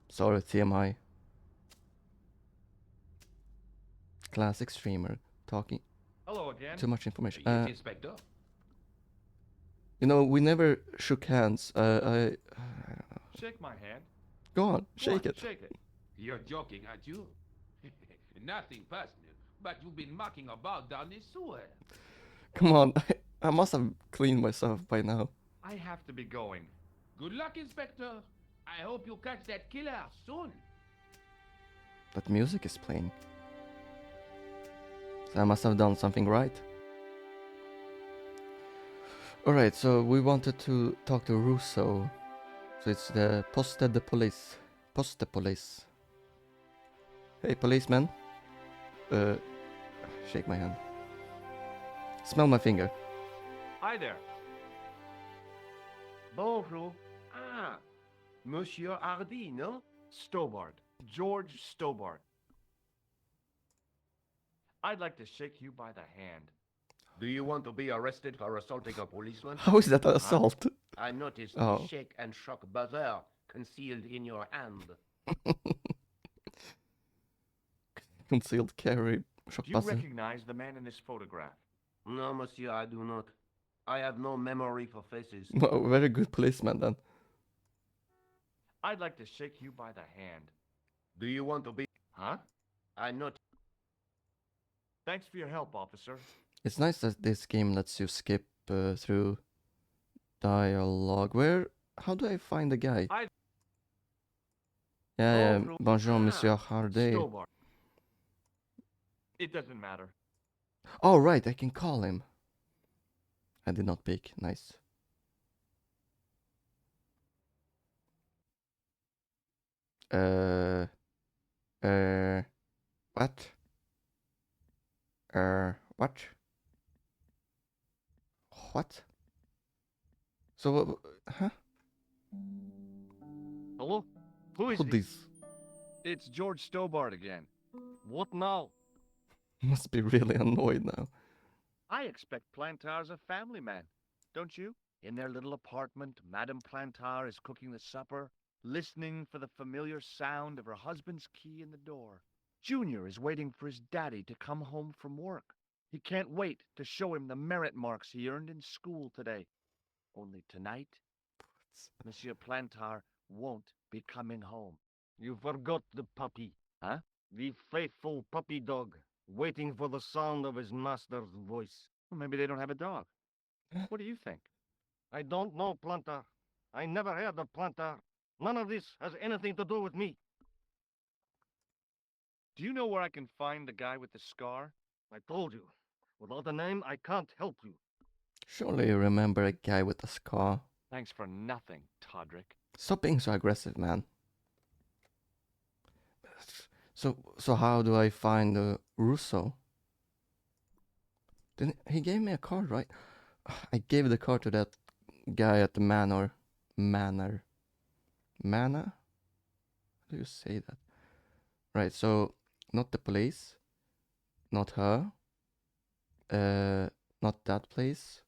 A: Sorry, TMI. Classic streamer talking
B: Hello again.
A: too much information.
G: Yes, Inspector.
A: You know, we never shook hands.
B: Shake my hand.
A: Go on,
B: Go
A: shake
B: on,
A: it.
B: Shake it.
G: You're joking, aren't you? Nothing personal, but you've been mucking about down this sewer.
A: Come on, I must have cleaned myself by now.
B: I have to be going.
G: Good luck, Inspector. I hope you catch that killer soon.
A: But music is playing. So I must have done something right. Alright, so we wanted to talk to Russo. So it's the Poste de Police. Poste Police. Hey, policeman. Shake my hand. Smell my finger.
B: Hi there.
E: Bonjour. Ah, Monsieur Hardy, no?
B: Stobart. George Stobart. I'd like to shake you by the hand.
G: Do you want to be arrested for assaulting a policeman?
A: How is that an assault?
G: I noticed
A: Oh.
G: the shake and shock buzzer concealed in your hand.
A: Concealed carry shock
B: Do you
A: buzzer.
B: recognize the man in this photograph?
G: No, monsieur, I do not. I have no memory for faces.
A: Well, very good policeman then.
B: I'd like to shake you by the hand.
G: Do you want to be...
B: Huh?
G: I not...
B: Thanks for your help, officer.
A: It's nice that this game lets you skip through dialogue. Where? How do I find the guy? Yeah,
B: Oh,
A: bonjour, Monsieur Hardy.
B: Stobart. It doesn't matter.
A: Oh, right, I can call him. I did not pick. Nice. What? What? What? So, huh?
E: Hello? Who is
A: Who
E: this?
A: this?
B: It's George Stobart again.
E: What now?
A: Must be really annoyed now.
B: I expect Plantar's a family man, don't you? In their little apartment, Madame Plantar is cooking the supper, listening for the familiar sound of her husband's key in the door. Junior is waiting for his daddy to come home from work. He can't wait to show him the merit marks he earned in school today. Only tonight, Monsieur Plantar won't be coming home.
E: You forgot the puppy.
B: Huh?
E: The faithful puppy dog, waiting for the sound of his master's voice.
B: Well, maybe they don't have a dog. What do you think?
E: I don't know, Plantar. I never heard of Plantar. None of this has anything to do with me.
B: Do you know where I can find the guy with the scar?
E: I told you. Without a name, I can't help you.
A: Surely you remember a guy with a scar.
B: Thanks for nothing, Todrick.
A: Stop being so aggressive, man. So how do I find Russo? Didn't he gave me a card, right? I gave the card to that guy at the manor. Manor. Mana? How do you say that? Right, so not the police. Not her. Not that place.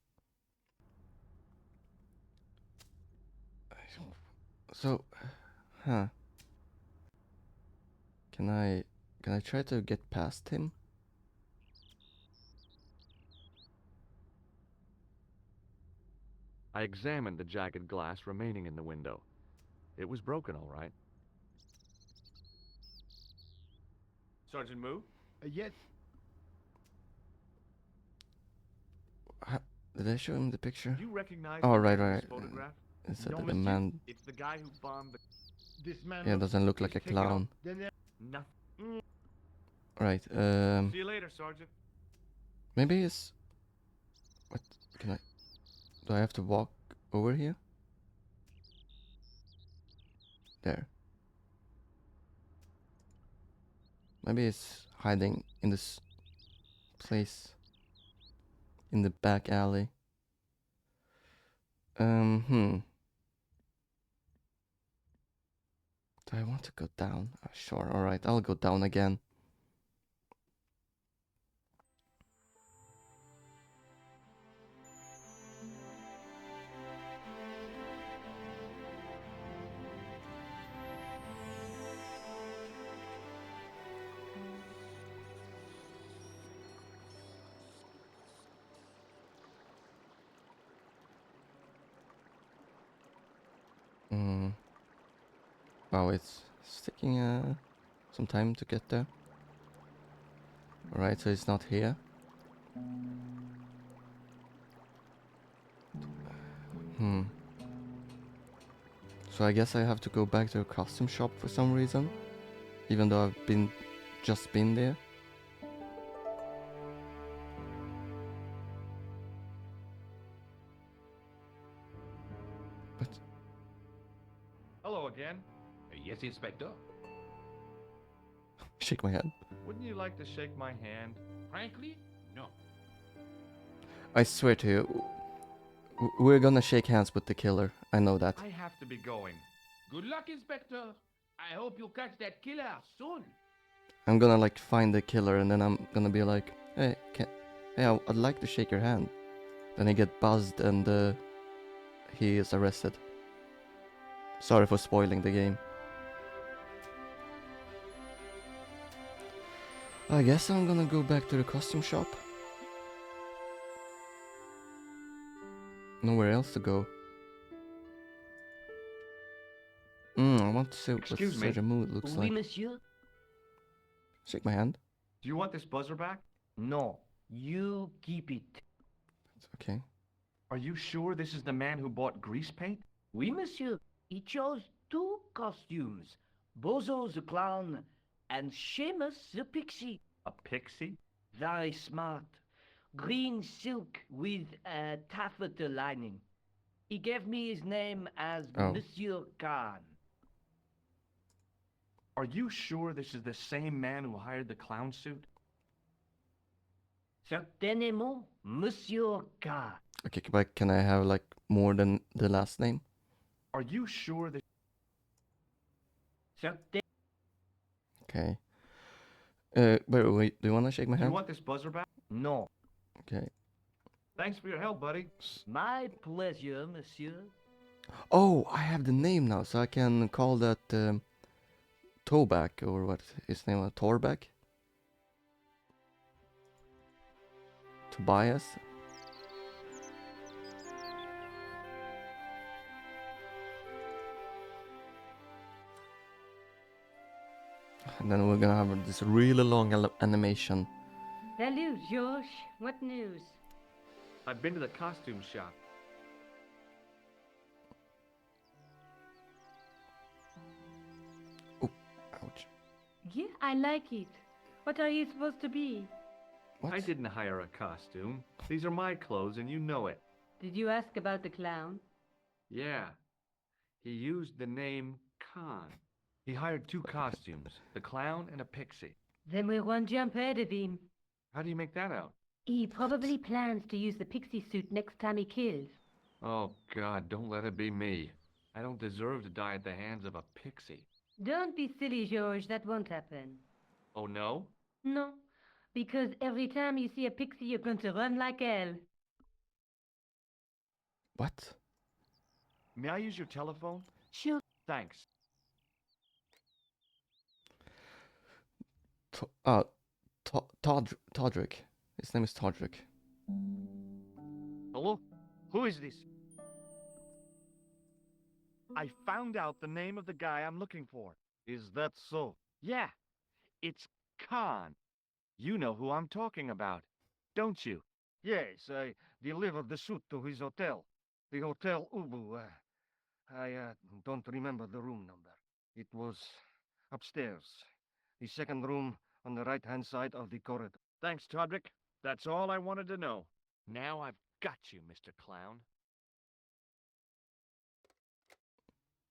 A: So, huh. Can I try to get past him?
B: I examined the jagged glass remaining in the window. It was broken, all right. Sergeant Moo?
F: Yes,
A: Did I show him the picture?
B: Do you recognize
A: Oh,
B: the
A: right,
B: man in this
A: right.
B: photograph?
A: Is that
F: No,
A: the
F: monsieur.
A: man?
B: It's the guy who bombed the...
F: this man.
A: Yeah,
F: looks
A: doesn't look like a
F: he's taken off.
A: clown.
F: Then
B: Nothing.
A: Right.
B: See you later, Sergeant.
A: Maybe it's. What can I? Do I have to walk over here? There. Maybe it's hiding in this place. In the back alley. Do I want to go down? Sure, alright, I'll go down again. Wow, it's taking some time to get there. Alright, so it's not here. So I guess I have to go back to a costume shop for some reason. Even though I've just been there. But
B: Hello again.
G: Yes, Inspector.
A: shake my head.
B: Wouldn't you like to shake my hand?
G: Frankly, no.
A: I swear to you, we're gonna shake hands with the killer. I know that.
B: I have to be going.
G: Good luck, Inspector. I hope you catch that killer soon.
A: I'm gonna like find the killer and then I'm gonna be like, hey, hey, I'd like to shake your hand. Then he get buzzed and he is arrested. Sorry for spoiling the game. I guess I'm gonna go back to the costume shop. Nowhere else to go. I want to see what
B: Excuse me.
A: such a mood looks
H: Oui,
A: like.
H: monsieur?
A: Shake my hand.
B: Do you want this buzzer back?
H: No, you keep it.
A: It's okay.
B: Are you sure this is the man who bought grease paint?
H: Oui, monsieur. He chose 2 costumes. Bozo the clown and Seamus the pixie.
B: A pixie?
H: Very smart. Green silk with a taffeta lining. He gave me his name as
A: Oh.
H: Monsieur Khan.
B: Are you sure this is the same man who hired the clown suit?
H: Certainement, Monsieur Khan.
A: Okay, but can I have like more than the last name?
B: Are you sure this...
H: Certain.
A: Okay. Wait, do you wanna shake my
B: Do you
A: hand?
B: want this buzzer back?
H: No.
A: Okay.
B: Thanks for your help, buddy.
H: My pleasure, monsieur.
A: Oh, I have the name now, so I can call that Toback, or what his name was, Torback? Tobias? And then we're gonna have this really long animation.
D: Salut, George. What news?
B: I've been to the costume shop.
A: Ouch.
D: Yeah, I like it. What are you supposed to be?
A: What?
B: I didn't hire a costume. These are my clothes, and you know it.
D: Did you ask about the clown?
B: Yeah. He used the name Khan. He hired 2 costumes, the clown and a pixie.
D: Then we're one jump ahead of him.
B: How do you make that out?
D: He probably plans to use the pixie suit next time he kills.
B: Oh, God, don't let it be me. I don't deserve to die at the hands of a pixie.
D: Don't be silly, George. That won't happen.
B: Oh, no?
D: No, because every time you see a pixie, you're going to run like hell.
A: What?
B: May I use your telephone?
C: Sure.
B: Thanks.
A: Todrick. His name is Todrick.
E: Hello? Who is this? I found out the name of the guy I'm looking for. Is that so?
B: Yeah, it's Khan. You know who I'm talking about, don't you?
E: Yes, I delivered the suit to his hotel. The Hotel Ubu. I don't remember the room number. It was upstairs. The second room on the right-hand side of the corridor.
B: Thanks, Todrick. That's all I wanted to know. Now I've got you, Mr. Clown.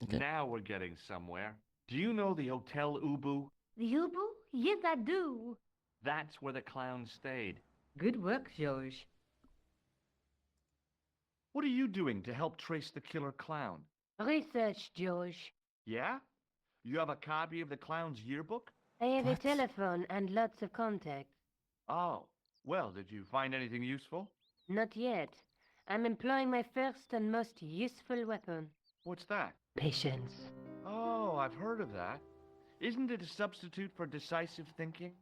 A: Okay.
B: Now we're getting somewhere. Do you know the Hotel Ubu?
D: The Ubu? Yes, I do.
B: That's where the clown stayed.
D: Good work, George.
B: What are you doing to help trace the killer clown?
D: Research, George.
B: Yeah? You have a copy of the clown's yearbook?
D: I have
A: What?
D: a telephone and lots of contacts.
B: Oh, well, did you find anything useful?
D: Not yet. I'm employing my first and most useful weapon.
B: What's that?
D: Patience.
B: Oh, I've heard of that. Isn't it a substitute for decisive thinking?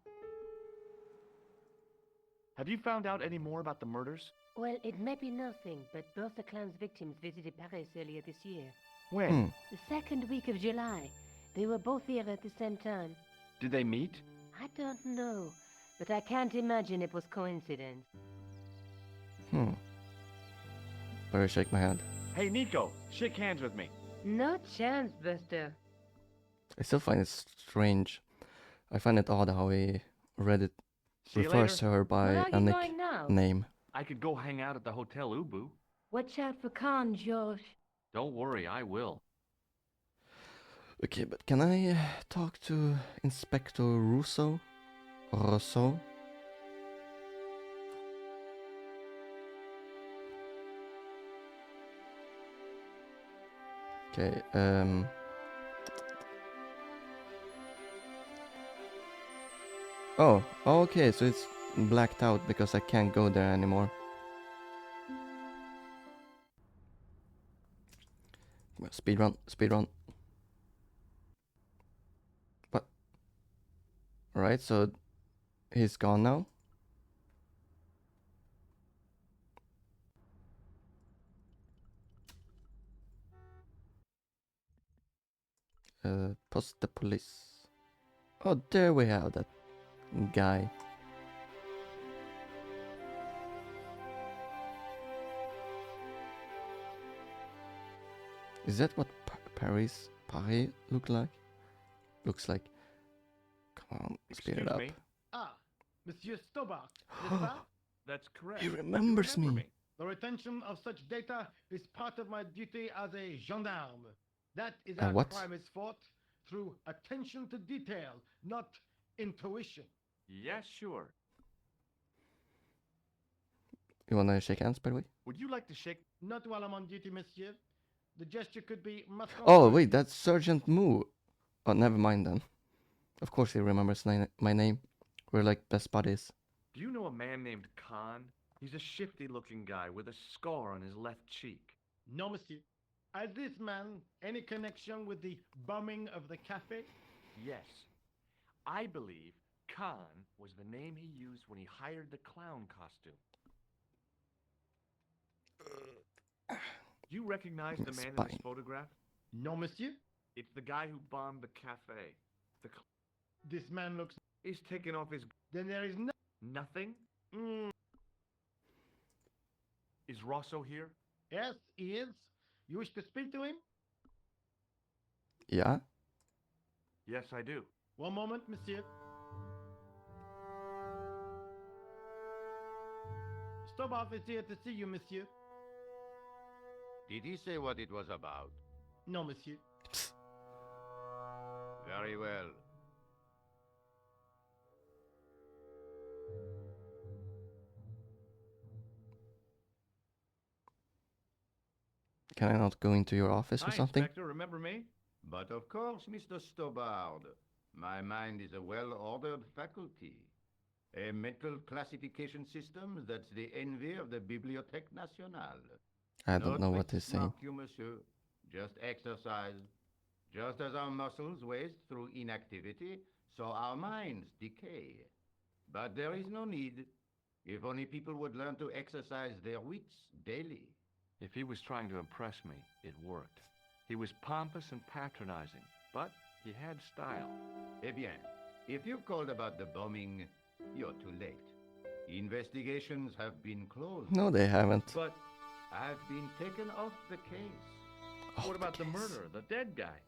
B: Have you found out any more about the murders?
D: Well, it may be nothing, but both the clown's victims visited Paris earlier this year.
B: When?
D: The second week of July. They were both here at the same time.
B: Did they meet?
D: I don't know, but I can't imagine it was coincidence.
A: Better shake my hand.
B: Hey, Nico, shake hands with me.
D: No chance, Buster.
A: I still find it strange. I find it odd how he read it
B: See you
A: refers
B: later.
A: to her by
D: Where are
A: a
D: you going now?
A: nickname.
B: I could go hang out at the Hotel Ubu.
D: Watch out for Khan, George.
B: Don't worry, I will.
A: Okay, but can I talk to Inspector Russo? Rousseau? Okay, Oh, okay, so it's blacked out because I can't go there anymore. Speedrun, speedrun. What? Alright, so he's gone now. Post the police. Oh, there we have that guy. Is that what Paris look like? Looks like. Come on, speed it
B: Excuse
A: up.
B: me?
F: Ah, Monsieur Stobart, n'est-ce pas?
B: That's correct.
A: He
B: You
A: remembers
B: remember
A: me.
F: The retention of such data is part of my duty as a gendarme. That is
A: A
F: how
A: what?
F: crime is fought, through attention to detail, not intuition.
B: Yes, sure.
A: You wanna shake hands, by the way?
B: Would you like to shake?
F: Not while I'm on duty, monsieur. The gesture could be
A: Oh, wait, that's Sergeant Moo. Oh, never mind then. Of course he remembers my name. We're like best buddies.
B: Do you know a man named Khan? He's a shifty-looking guy with a scar on his left cheek.
F: No, monsieur. Has this man any connection with the bombing of the cafe?
B: Yes. I believe Khan was the name he used when he hired the clown costume. Do you recognize the man in this
A: Spine.
B: photograph?
F: No, monsieur.
B: It's the guy who bombed the cafe.
F: This man looks...
B: He's taken off his...
F: Then there is no...
B: Nothing?
F: Mm,
B: Is Rosso here?
F: yes, he is. You wish to speak to him?
A: Yeah?
B: Yes, I do.
F: One moment, monsieur. Stobart is here to see you, monsieur.
I: Did he say what it was about?
F: No, monsieur.
I: Very well.
A: Can I not go into your office or
B: Hi,
A: something?
B: Inspector, remember me?
I: But of course, Mr. Stobart. My mind is a well-ordered faculty. A mental classification system that's the envy of the Bibliothèque Nationale.
A: I don't know
I: No
A: what
I: tricks
A: he's saying.
I: mark you, monsieur. Just exercise. Just as our muscles waste through inactivity, so our minds decay. But there is no need. If only people would learn to exercise their wits daily.
B: If he was trying to impress me, it worked. He was pompous and patronizing, but he had style.
I: Eh bien, if you called about the bombing, you're too late. Investigations have been closed.
A: No, they haven't.
B: But
I: I've been taken off the case.
A: Oh,
B: what about the
A: case.
B: murderer, the dead guy?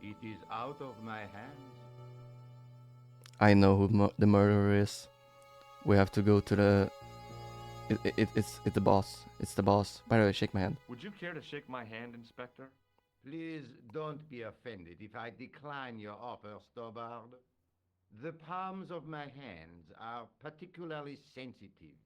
I: It is out of my hands.
A: I know who the murderer is. We have to go to the... It's the boss. It's the boss. By the way, shake my hand.
B: Would you care to shake my hand, Inspector?
I: Please don't be offended if I decline your offer, Stobart. The palms of my hands are particularly sensitive.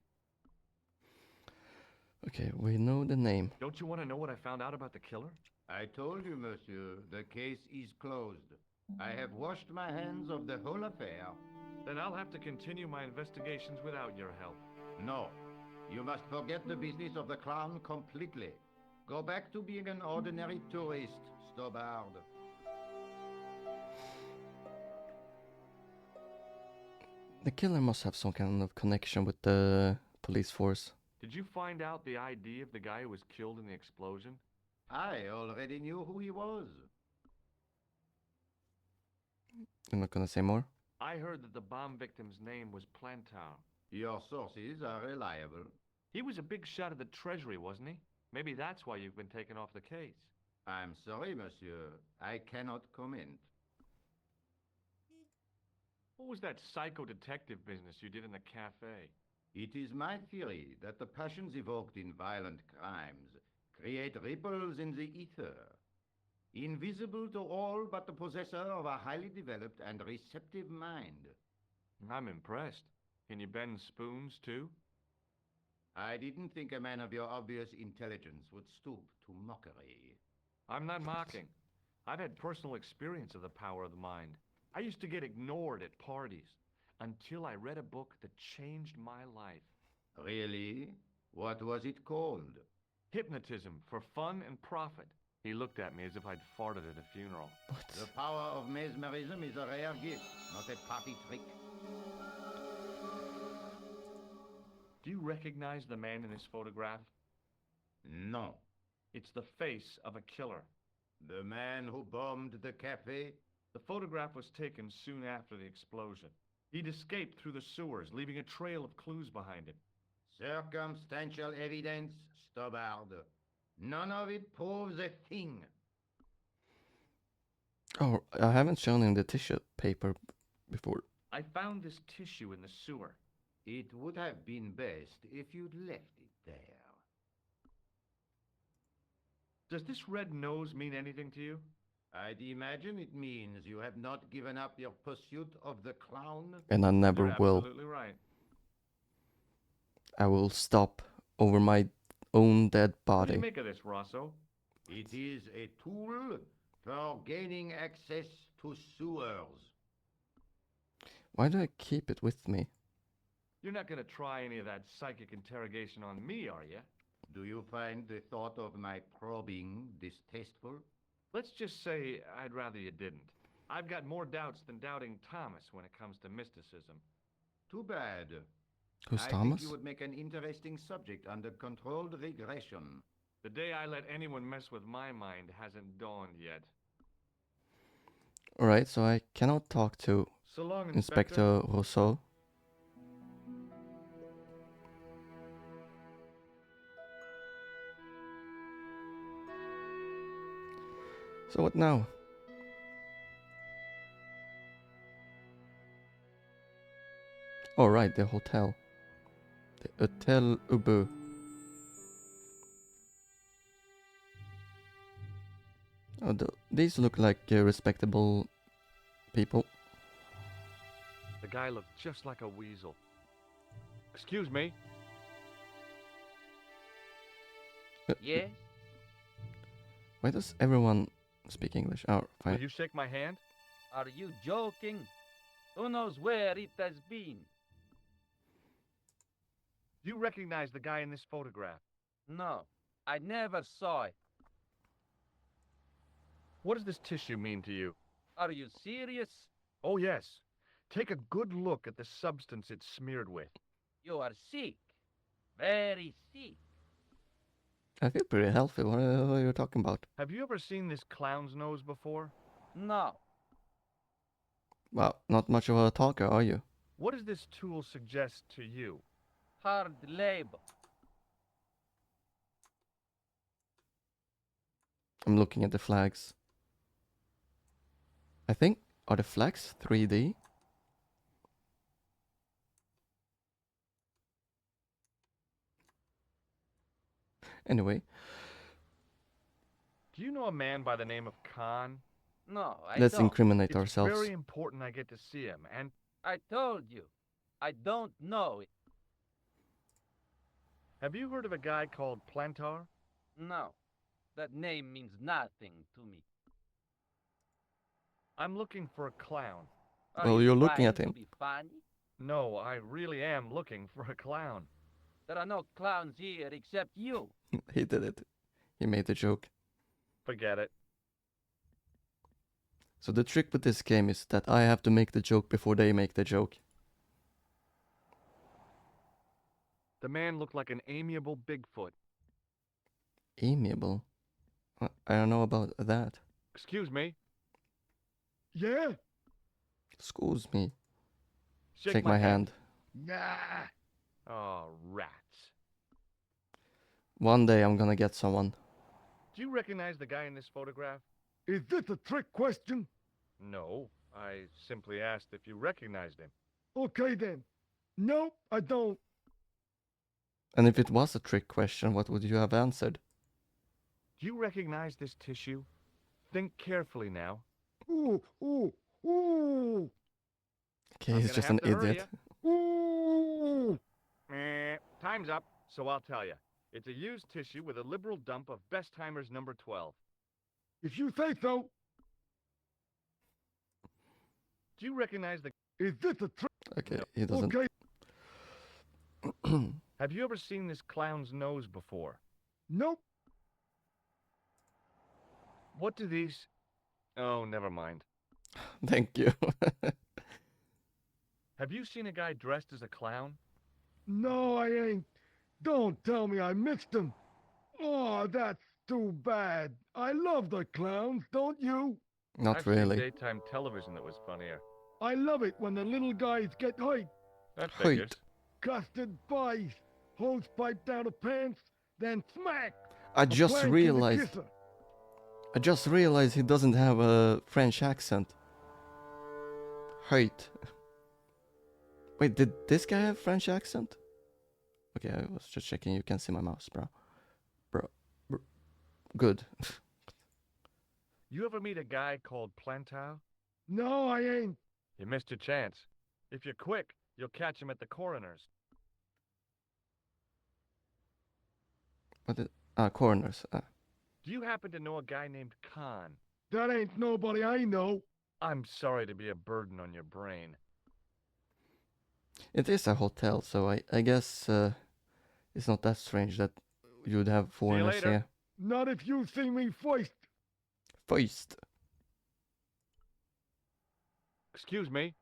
A: Okay, we know the name.
B: Don't you want to know what I found out about the killer?
I: I told you, monsieur, the case is closed. I have washed my hands of the whole affair.
B: Then I'll have to continue my investigations without your help.
I: No, you must forget the business of the clown completely. Go back to being an ordinary tourist, Stobart.
A: The killer must have some kind of connection with the police force.
B: Did you find out the ID of the guy who was killed in the explosion?
I: I already knew who he was.
A: You're not gonna say more?
B: I heard that the bomb victim's name was Plantar.
I: Your sources are reliable.
B: He was a big shot at the Treasury, wasn't he? Maybe that's why you've been taken off the case.
I: I'm sorry, monsieur. I cannot comment.
B: What was that psycho-detective business you did in the cafe?
I: It is my theory that the passions evoked in violent crimes create ripples in the ether, invisible to all but the possessor of a highly developed and receptive mind.
B: I'm impressed. Can you bend spoons, too?
I: I didn't think a man of your obvious intelligence would stoop to mockery.
B: I'm not mocking. I've had personal experience of the power of the mind. I used to get ignored at parties. until I read a book that changed my life.
I: Really? What was it called?
B: Hypnotism for Fun and Profit. He looked at me as if I'd farted at a funeral.
I: The power of mesmerism is a rare gift, not a party trick.
B: Do you recognize the man in this photograph?
I: No.
B: It's the face of a killer.
I: The man who bombed the cafe?
B: The photograph was taken soon after the explosion. He'd escaped through the sewers, leaving a trail of clues behind him.
I: Circumstantial evidence, Stobbard. None of it proves a thing.
A: Oh, I haven't shown him the tissue paper before.
B: I found this tissue in the sewer.
I: It would have been best if you'd left it there.
B: Does this red nose mean anything to you?
I: I'd imagine it means you have not given up your pursuit of the clown.
A: And I never
B: You're
A: will.
B: absolutely right.
A: I will stop over my own dead
B: What do
A: body.
B: you make of this, Rosso?
I: It is a tool for gaining access to sewers.
A: Why do I keep it with me?
B: You're not going to try any of that psychic interrogation on me, are you?
I: Do you find the thought of my probing distasteful?
B: Let's just say I'd rather you didn't. I've got more doubts than doubting Thomas when it comes to mysticism.
I: Too bad.
A: Who's
I: I
A: Thomas?
I: think you would make an interesting subject under controlled regression.
B: The day I let anyone mess with my mind hasn't dawned yet.
A: Alright, so I cannot talk to
B: So long,
A: Inspector Rousseau. So what now? Oh right, the hotel. The Hotel Ubu. Oh, these look like respectable people.
B: The guy looked just like a weasel. Excuse me.
G: Yes?
A: Why does everyone speak English? Oh,
B: Will
A: fine.
B: you shake my hand?
G: Are you joking? Who knows where it has been?
B: Do you recognize the guy in this photograph?
G: No, I never saw it.
B: What does this tissue mean to you?
G: Are you serious?
B: Oh, yes. Take a good look at the substance it's smeared with.
G: You are sick. Very sick.
A: I feel pretty healthy. What are you talking about?
B: Have you ever seen this clown's nose before?
G: No.
A: Well, not much of a talker, are you?
B: What does this tool suggest to you?
G: Hard labor.
A: I'm looking at the flags. I think, are the flags 3D? Anyway,
B: Do you know a man by the name of Khan?
G: No, I
A: let's
G: don't.
A: incriminate
B: It's
A: ourselves.
B: very important I get to see him, and
G: I told you. I don't know it.
B: have you heard of a guy called Plantar?
G: No. That name means nothing to me.
B: I'm looking for a clown.
G: Are
A: Well,
G: you
A: you're looking
G: trying
A: at
G: to
A: him.
G: be funny?
B: No, I really am looking for a clown.
G: There are no clowns here except you.
A: He did it. He made the joke.
B: Forget it.
A: So the trick with this game is that I have to make the joke before they make the joke.
B: The man looked like an amiable Bigfoot.
A: Amiable? I don't know about that.
B: Excuse me. Yeah?
A: Excuse me.
B: Shake,
A: Shake my hand.
B: Nah. Oh, rats.
A: One day I'm gonna get someone.
B: Do you recognize the guy in this photograph?
F: Is this a trick question?
B: No. I simply asked if you recognized him.
F: Okay then. Nope, I don't.
A: And if it was a trick question, what would you have answered?
B: Do you recognize this tissue? Think carefully now.
F: Ooh, ooh, ooh,
A: Okay,
B: I'm
A: he's
B: gonna
A: just
B: have
A: an
B: to hurry
A: idiot.
F: ooh.
B: Time's up, so I'll tell you. It's a used tissue with a liberal dump of Bestheimer's number 12.
F: If you say so.
B: Do you recognize the...
F: Is this a trick?
A: Okay,
B: No.
A: he doesn't.
F: Okay.
B: Have you ever seen this clown's nose before?
F: Nope.
B: What do these... Oh, never mind.
A: Thank you.
B: Have you seen a guy dressed as a clown?
F: No, I ain't. Don't tell me I mixed them. Oh, that's too bad. I love the clowns, don't you?
A: Not
B: Actually,
A: really.
B: daytime television that was funnier.
F: I love it when the little guys get hyped.
B: That
A: Height.
B: figures.
F: Custard pies, hose pipe down the pants, then smack.
A: I
F: a
A: just
F: plank in the
A: realized.
F: kisser.
A: I just realized he doesn't have a French accent. Height. Wait, did this guy have French accent? Okay, I was just checking. You can see my mouse, bro. Bro. Good.
B: You ever meet a guy called Plantow?
F: No, I ain't.
B: You missed your chance. If you're quick, you'll catch him at the coroner's.
A: What is... Corners.
B: Do you happen to know a guy named Khan?
F: That ain't nobody I know.
B: I'm sorry to be a burden on your brain.
A: It is a hotel, so I guess it's not that strange that you'd have foreigners
B: later.
A: here.
F: Not if you see me first.
A: First.
B: Excuse me.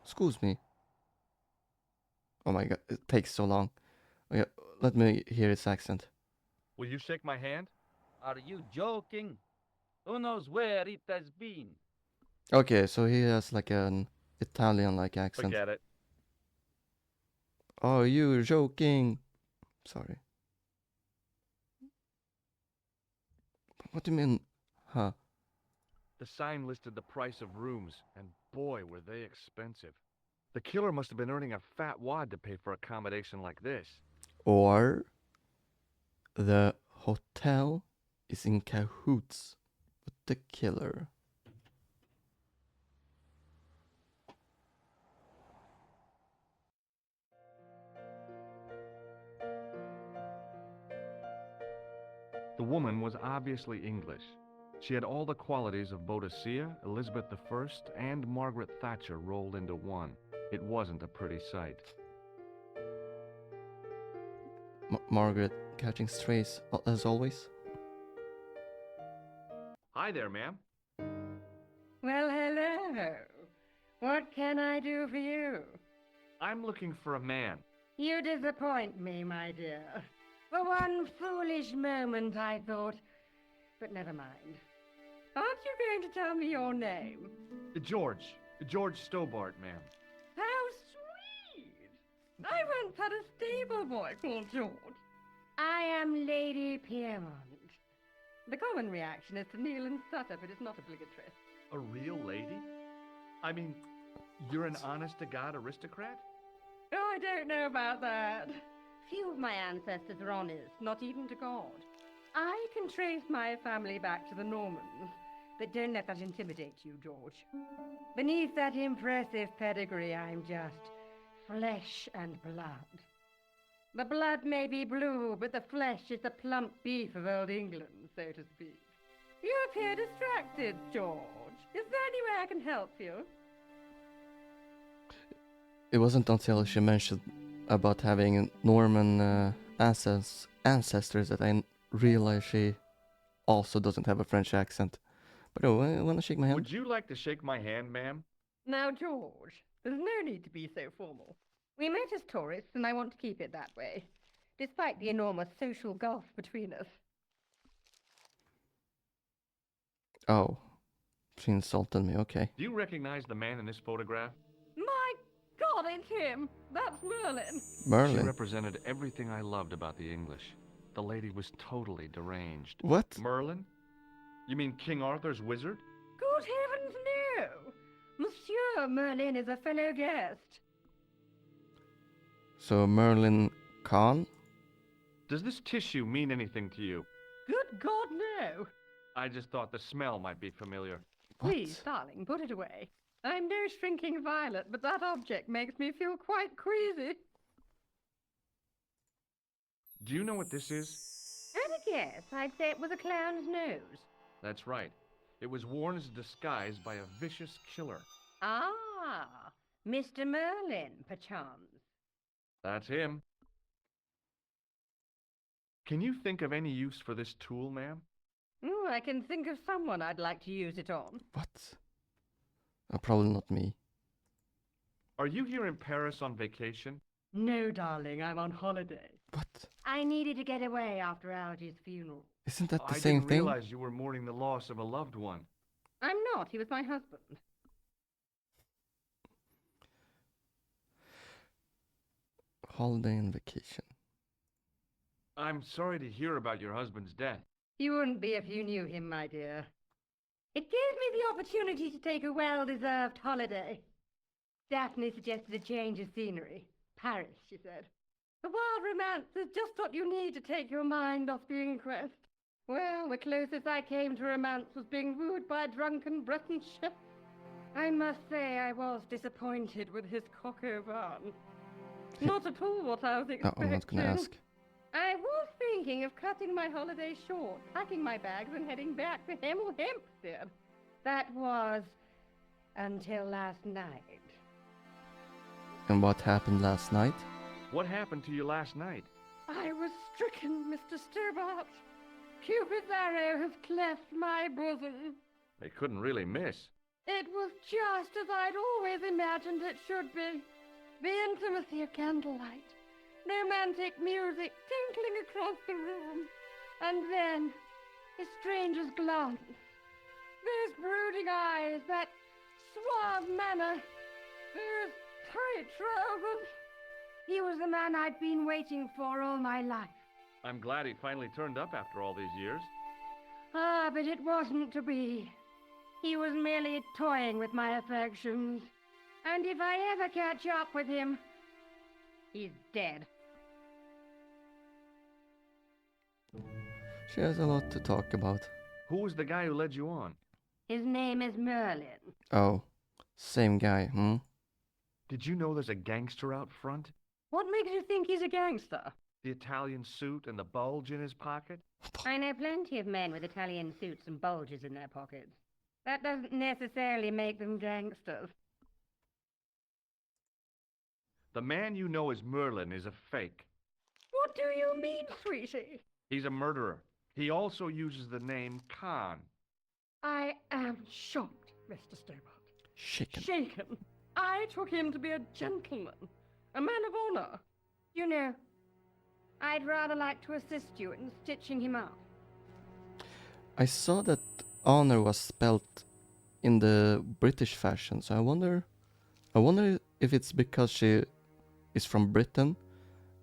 A: Excuse me. Oh my god, it takes so long. Okay, let me hear his accent.
B: Will you shake my hand?
J: Are you joking? Who knows where it has been?
A: Okay, so he has like an Italian-like accent.
B: Forget it.
A: Are you joking? Sorry. What do you mean, huh?
B: The sign listed the price of rooms, and boy, were they expensive. The killer must have been earning a fat wad to pay for accommodation like this.
A: Or the hotel is in cahoots with the killer.
B: The woman was obviously English. She had all the qualities of Boadicea, Elizabeth I, and Margaret Thatcher rolled into one. It wasn't a pretty sight.
A: Margaret catching strays as always.
B: Hi there, ma'am.
D: Well, hello. What can I do for you?
B: I'm looking for a man.
D: You disappoint me, my dear. For one foolish moment I thought, but never mind. Aren't you going to tell me your name?
B: George Stobart, ma'am.
D: How sweet! I once had a stable boy called George. I am Lady Piermont. The common reaction is to kneel and stutter, but it's not obligatory.
B: A real lady? I mean, you're an honest-to-God aristocrat?
D: Oh, I don't know about that. Few of my ancestors were honest, not even to God. I can trace my family back to the Normans, but don't let that intimidate you, George. Beneath that impressive pedigree, I'm just flesh and blood. The blood may be blue, but the flesh is the plump beef of old England, so to speak. You appear distracted, George. Is there any way I can help you?
A: It wasn't until she mentioned about having Norman ancestors that I realized she also doesn't have a French accent. But oh, I want to shake my hand.
B: Would you like to shake my hand, ma'am?
D: Now, George, there's no need to be so formal. We met as tourists, and I want to keep it that way, despite the enormous social gulf between us.
A: Oh, she insulted me. Okay.
B: Do you recognize the man in this photograph?
D: My God, it's him! That's Merlin!
B: She
A: Merlin.
B: represented everything I loved about the English. The lady was totally deranged.
A: What?
B: Merlin? You mean King Arthur's wizard?
D: Good heavens, no! Monsieur Merlin is a fellow guest.
A: So Merlin Khan?
B: Does this tissue mean anything to you?
D: Good God, no!
B: I just thought the smell might be familiar.
A: What?
D: Please, darling, put it away. I'm no shrinking violet, but that object makes me feel quite queasy.
B: Do you know what this is?
D: At a guess, I'd say it was a clown's nose.
B: That's right. It was worn as a disguise by a vicious killer.
D: Ah, Mr. Merlin, perchance.
B: That's him. Can you think of any use for this tool, ma'am?
D: Ooh, I can think of someone I'd like to use it on.
A: What? Probably not me.
B: Are you here in Paris on vacation?
D: No, darling, I'm on holiday.
A: What?
D: I needed to get away after Algy's funeral.
A: Isn't that the
B: I
A: same
B: didn't
A: thing?
B: realize you were mourning the loss of a loved one.
D: I'm not. He was my husband.
A: Holiday and vacation.
B: I'm sorry to hear about your husband's death.
D: You wouldn't be if you knew him, my dear. It gave me the opportunity to take a well-deserved holiday. Daphne suggested a change of scenery. Paris, she said. A wild romance is just what you need to take your mind off the inquest. Well, the closest I came to romance was being wooed by a drunken Breton chef. I must say I was disappointed with his coq au vin. Not at all what I was
A: No,
D: expecting.
A: I'm not gonna ask.
D: I was thinking of cutting my holiday short, packing my bags and heading back to Hemel Hempstead. That was until last night.
A: And what happened last night?
B: What happened to you last night?
D: I was stricken, Mr. Stobart. Cupid's arrow has cleft my bosom.
B: They couldn't really miss.
D: It was just as I'd always imagined it should be. The intimacy of candlelight, romantic music tinkling across the room, and then a stranger's glance. Those brooding eyes, that suave manner, those tight trousers. He was the man I'd been waiting for all my life.
B: I'm glad he finally turned up after all these years.
D: Ah, but it wasn't to be. He was merely toying with my affections. And if I ever catch up with him, he's dead.
A: She has a lot to talk about.
B: Who was the guy who led you on?
D: His name is Merlin.
A: Oh, same guy, hmm?
B: Did you know there's a gangster out front?
D: What makes you think he's a gangster?
B: The Italian suit and the bulge in his pocket?
D: I know plenty of men with Italian suits and bulges in their pockets. That doesn't necessarily make them gangsters.
B: The man you know as Merlin is a fake.
D: What do you mean, sweetie?
B: He's a murderer. He also uses the name Khan.
D: I am shocked, Mr. Stobart.
A: Shaken.
D: Shaken. I took him to be a gentleman, a man of honor. You know, I'd rather like to assist you in stitching him up.
A: I saw that honor was spelt in the British fashion, so I wonder if it's because she is from Britain,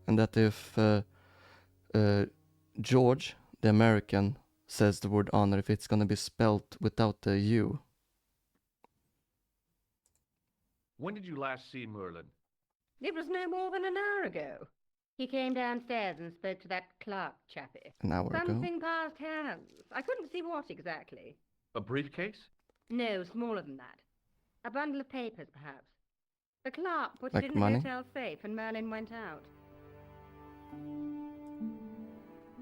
A: and that if George, the American, says the word honor, if it's gonna be spelt without the U.
B: When did you last see Merlin?
D: It was no more than an hour ago. He came downstairs and spoke to that clerk chappie.
A: An hour ago.
D: Something passed hands. I couldn't see what exactly.
B: A briefcase?
D: No, smaller than that. A bundle of papers, perhaps. The clerk put
A: Like
D: it in
A: money?
D: the hotel safe and Merlin went out.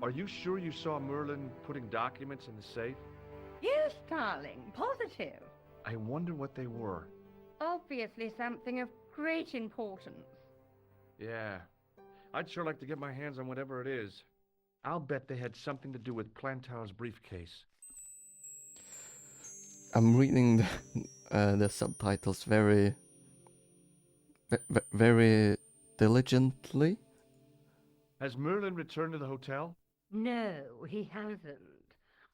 B: Are you sure you saw Merlin putting documents in the safe?
D: Yes, darling, positive.
B: I wonder what they were.
D: Obviously something of great importance.
B: Yeah. I'd sure like to get my hands on whatever it is. I'll bet they had something to do with Plantow's briefcase.
A: I'm reading the subtitles very diligently.
B: Has Merlin returned to the hotel?
D: No, he hasn't.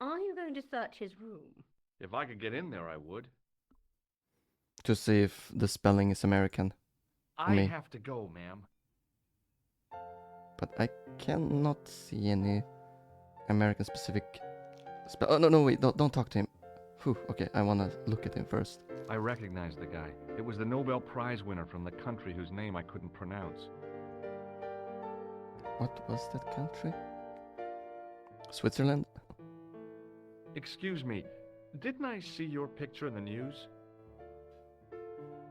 D: Are you going to search his room?
B: If I could get in there, I would.
A: To see if the spelling is American.
B: I
A: Me.
B: have to go, ma'am.
A: But I cannot see any American specific spell. Oh, no, wait, don't talk to him. Whew, okay, I wanna look at him first.
B: I recognize the guy. It was the Nobel Prize winner from the country whose name I couldn't pronounce.
A: What was that country? Switzerland?
B: Excuse me, didn't I see your picture in the news?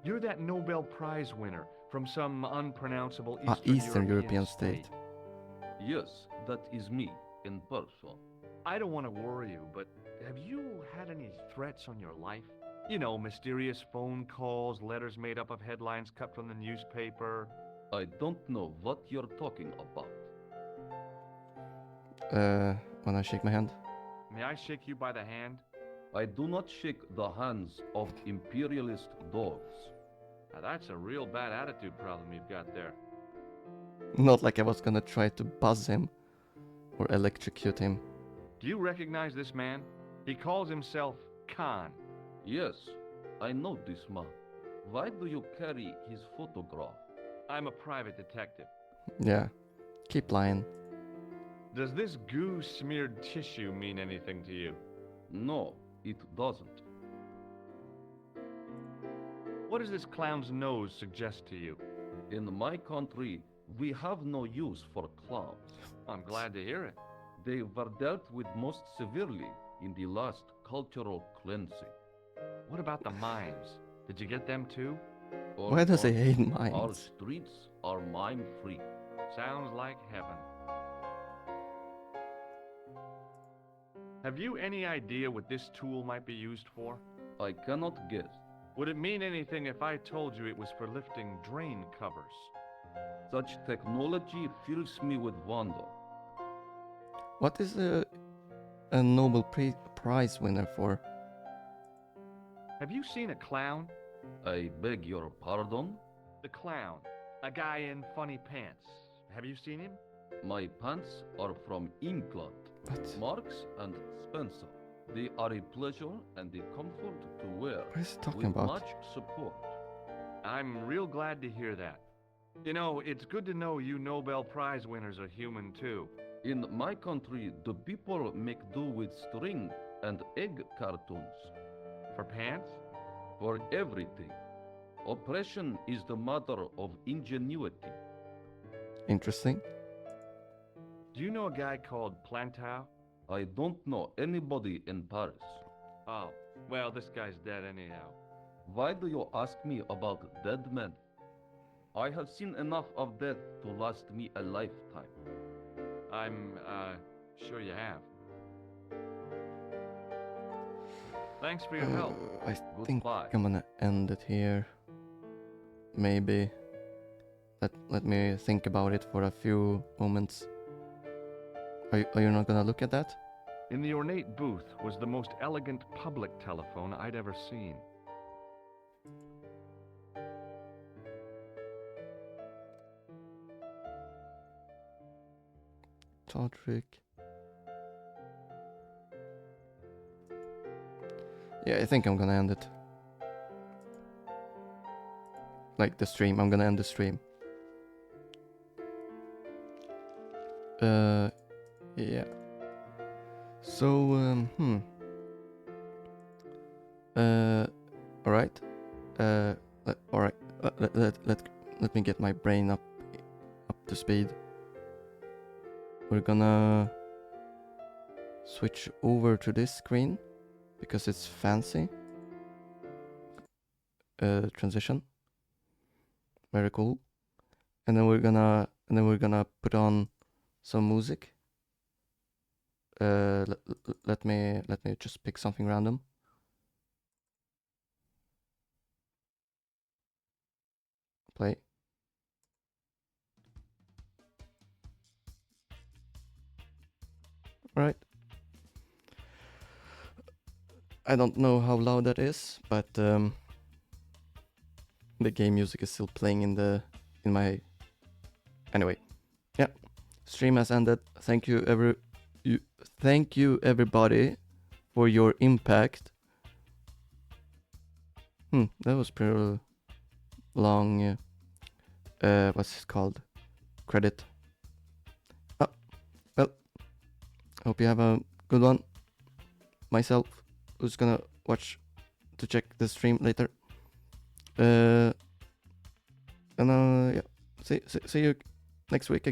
B: You're that Nobel Prize winner from some unpronounceable
A: Eastern European state.
J: Yes, that is me, in person.
B: I don't want to worry you, but have you had any threats on your life? You know, mysterious phone calls, letters made up of headlines cut from the newspaper.
K: I don't know what you're talking about.
A: Wanna shake my hand?
B: May I shake you by the hand?
K: I do not shake the hands of imperialist dogs.
B: Now that's a real bad attitude problem you've got there.
A: Not like I was gonna try to buzz him or electrocute him.
B: Do you recognize this man? He calls himself Khan.
K: Yes, I know this man. Why do you carry his photograph?
B: I'm a private detective.
A: Yeah, keep lying.
B: Does this goo-smeared tissue mean anything to you?
K: No, it doesn't.
B: What does this clown's nose suggest to you?
K: In my country, we have no use for clowns.
B: I'm glad to hear it.
K: They were dealt with most severely in the last cultural cleansing.
B: What about the mimes? Did you get them too?
A: Why does he hate
K: Our
A: mines?
K: streets are mime-free.
B: Sounds like heaven. Have you any idea what this tool might be used for?
K: I cannot guess.
B: Would it mean anything if I told you it was for lifting drain covers?
K: Such technology fills me with wonder.
A: What is a Nobel Prize winner for?
B: Have you seen a clown?
K: I beg your pardon?
B: The clown. A guy in funny pants. Have you seen him?
K: My pants are from England.
A: What?
K: Marks and Spencer. They are a pleasure and a comfort to wear.
A: What is he talking
K: with
A: about?
K: much support.
B: I'm real glad to hear that. You know, it's good to know you Nobel Prize winners are human too.
K: In my country, the people make do with string and egg cartoons.
B: For pants?
K: For everything. Oppression is the mother of ingenuity.
A: Interesting.
B: Do you know a guy called Plantow?
K: I don't know anybody in Paris.
B: Oh, well, this guy's dead anyhow.
K: Why do you ask me about dead men? I have seen enough of death to last me a lifetime.
B: I'm, sure you have. Thanks for your help.
A: I think
K: Goodbye.
A: I'm gonna end it here. Maybe. Let me think about it for a few moments. Are you not gonna look at that?
B: In the ornate booth was the most elegant public telephone I'd ever seen.
A: Todrick. Yeah, I think I'm gonna end it. Like the stream, I'm gonna end the stream. Yeah. So, alright. Alright. Let me get my brain up to speed. We're gonna switch over to this screen because it's fancy. Transition. Very cool. And then we're gonna put on some music. Let me just pick something random. Play. Right. I don't know how loud that is, but the game music is still playing in my. Anyway, yeah. Stream has ended. Thank you everybody for your impact. That was pretty long. What's it called? Credit. Oh, well. Hope you have a good one. Myself, who's gonna check the stream later. And yeah, see you next week.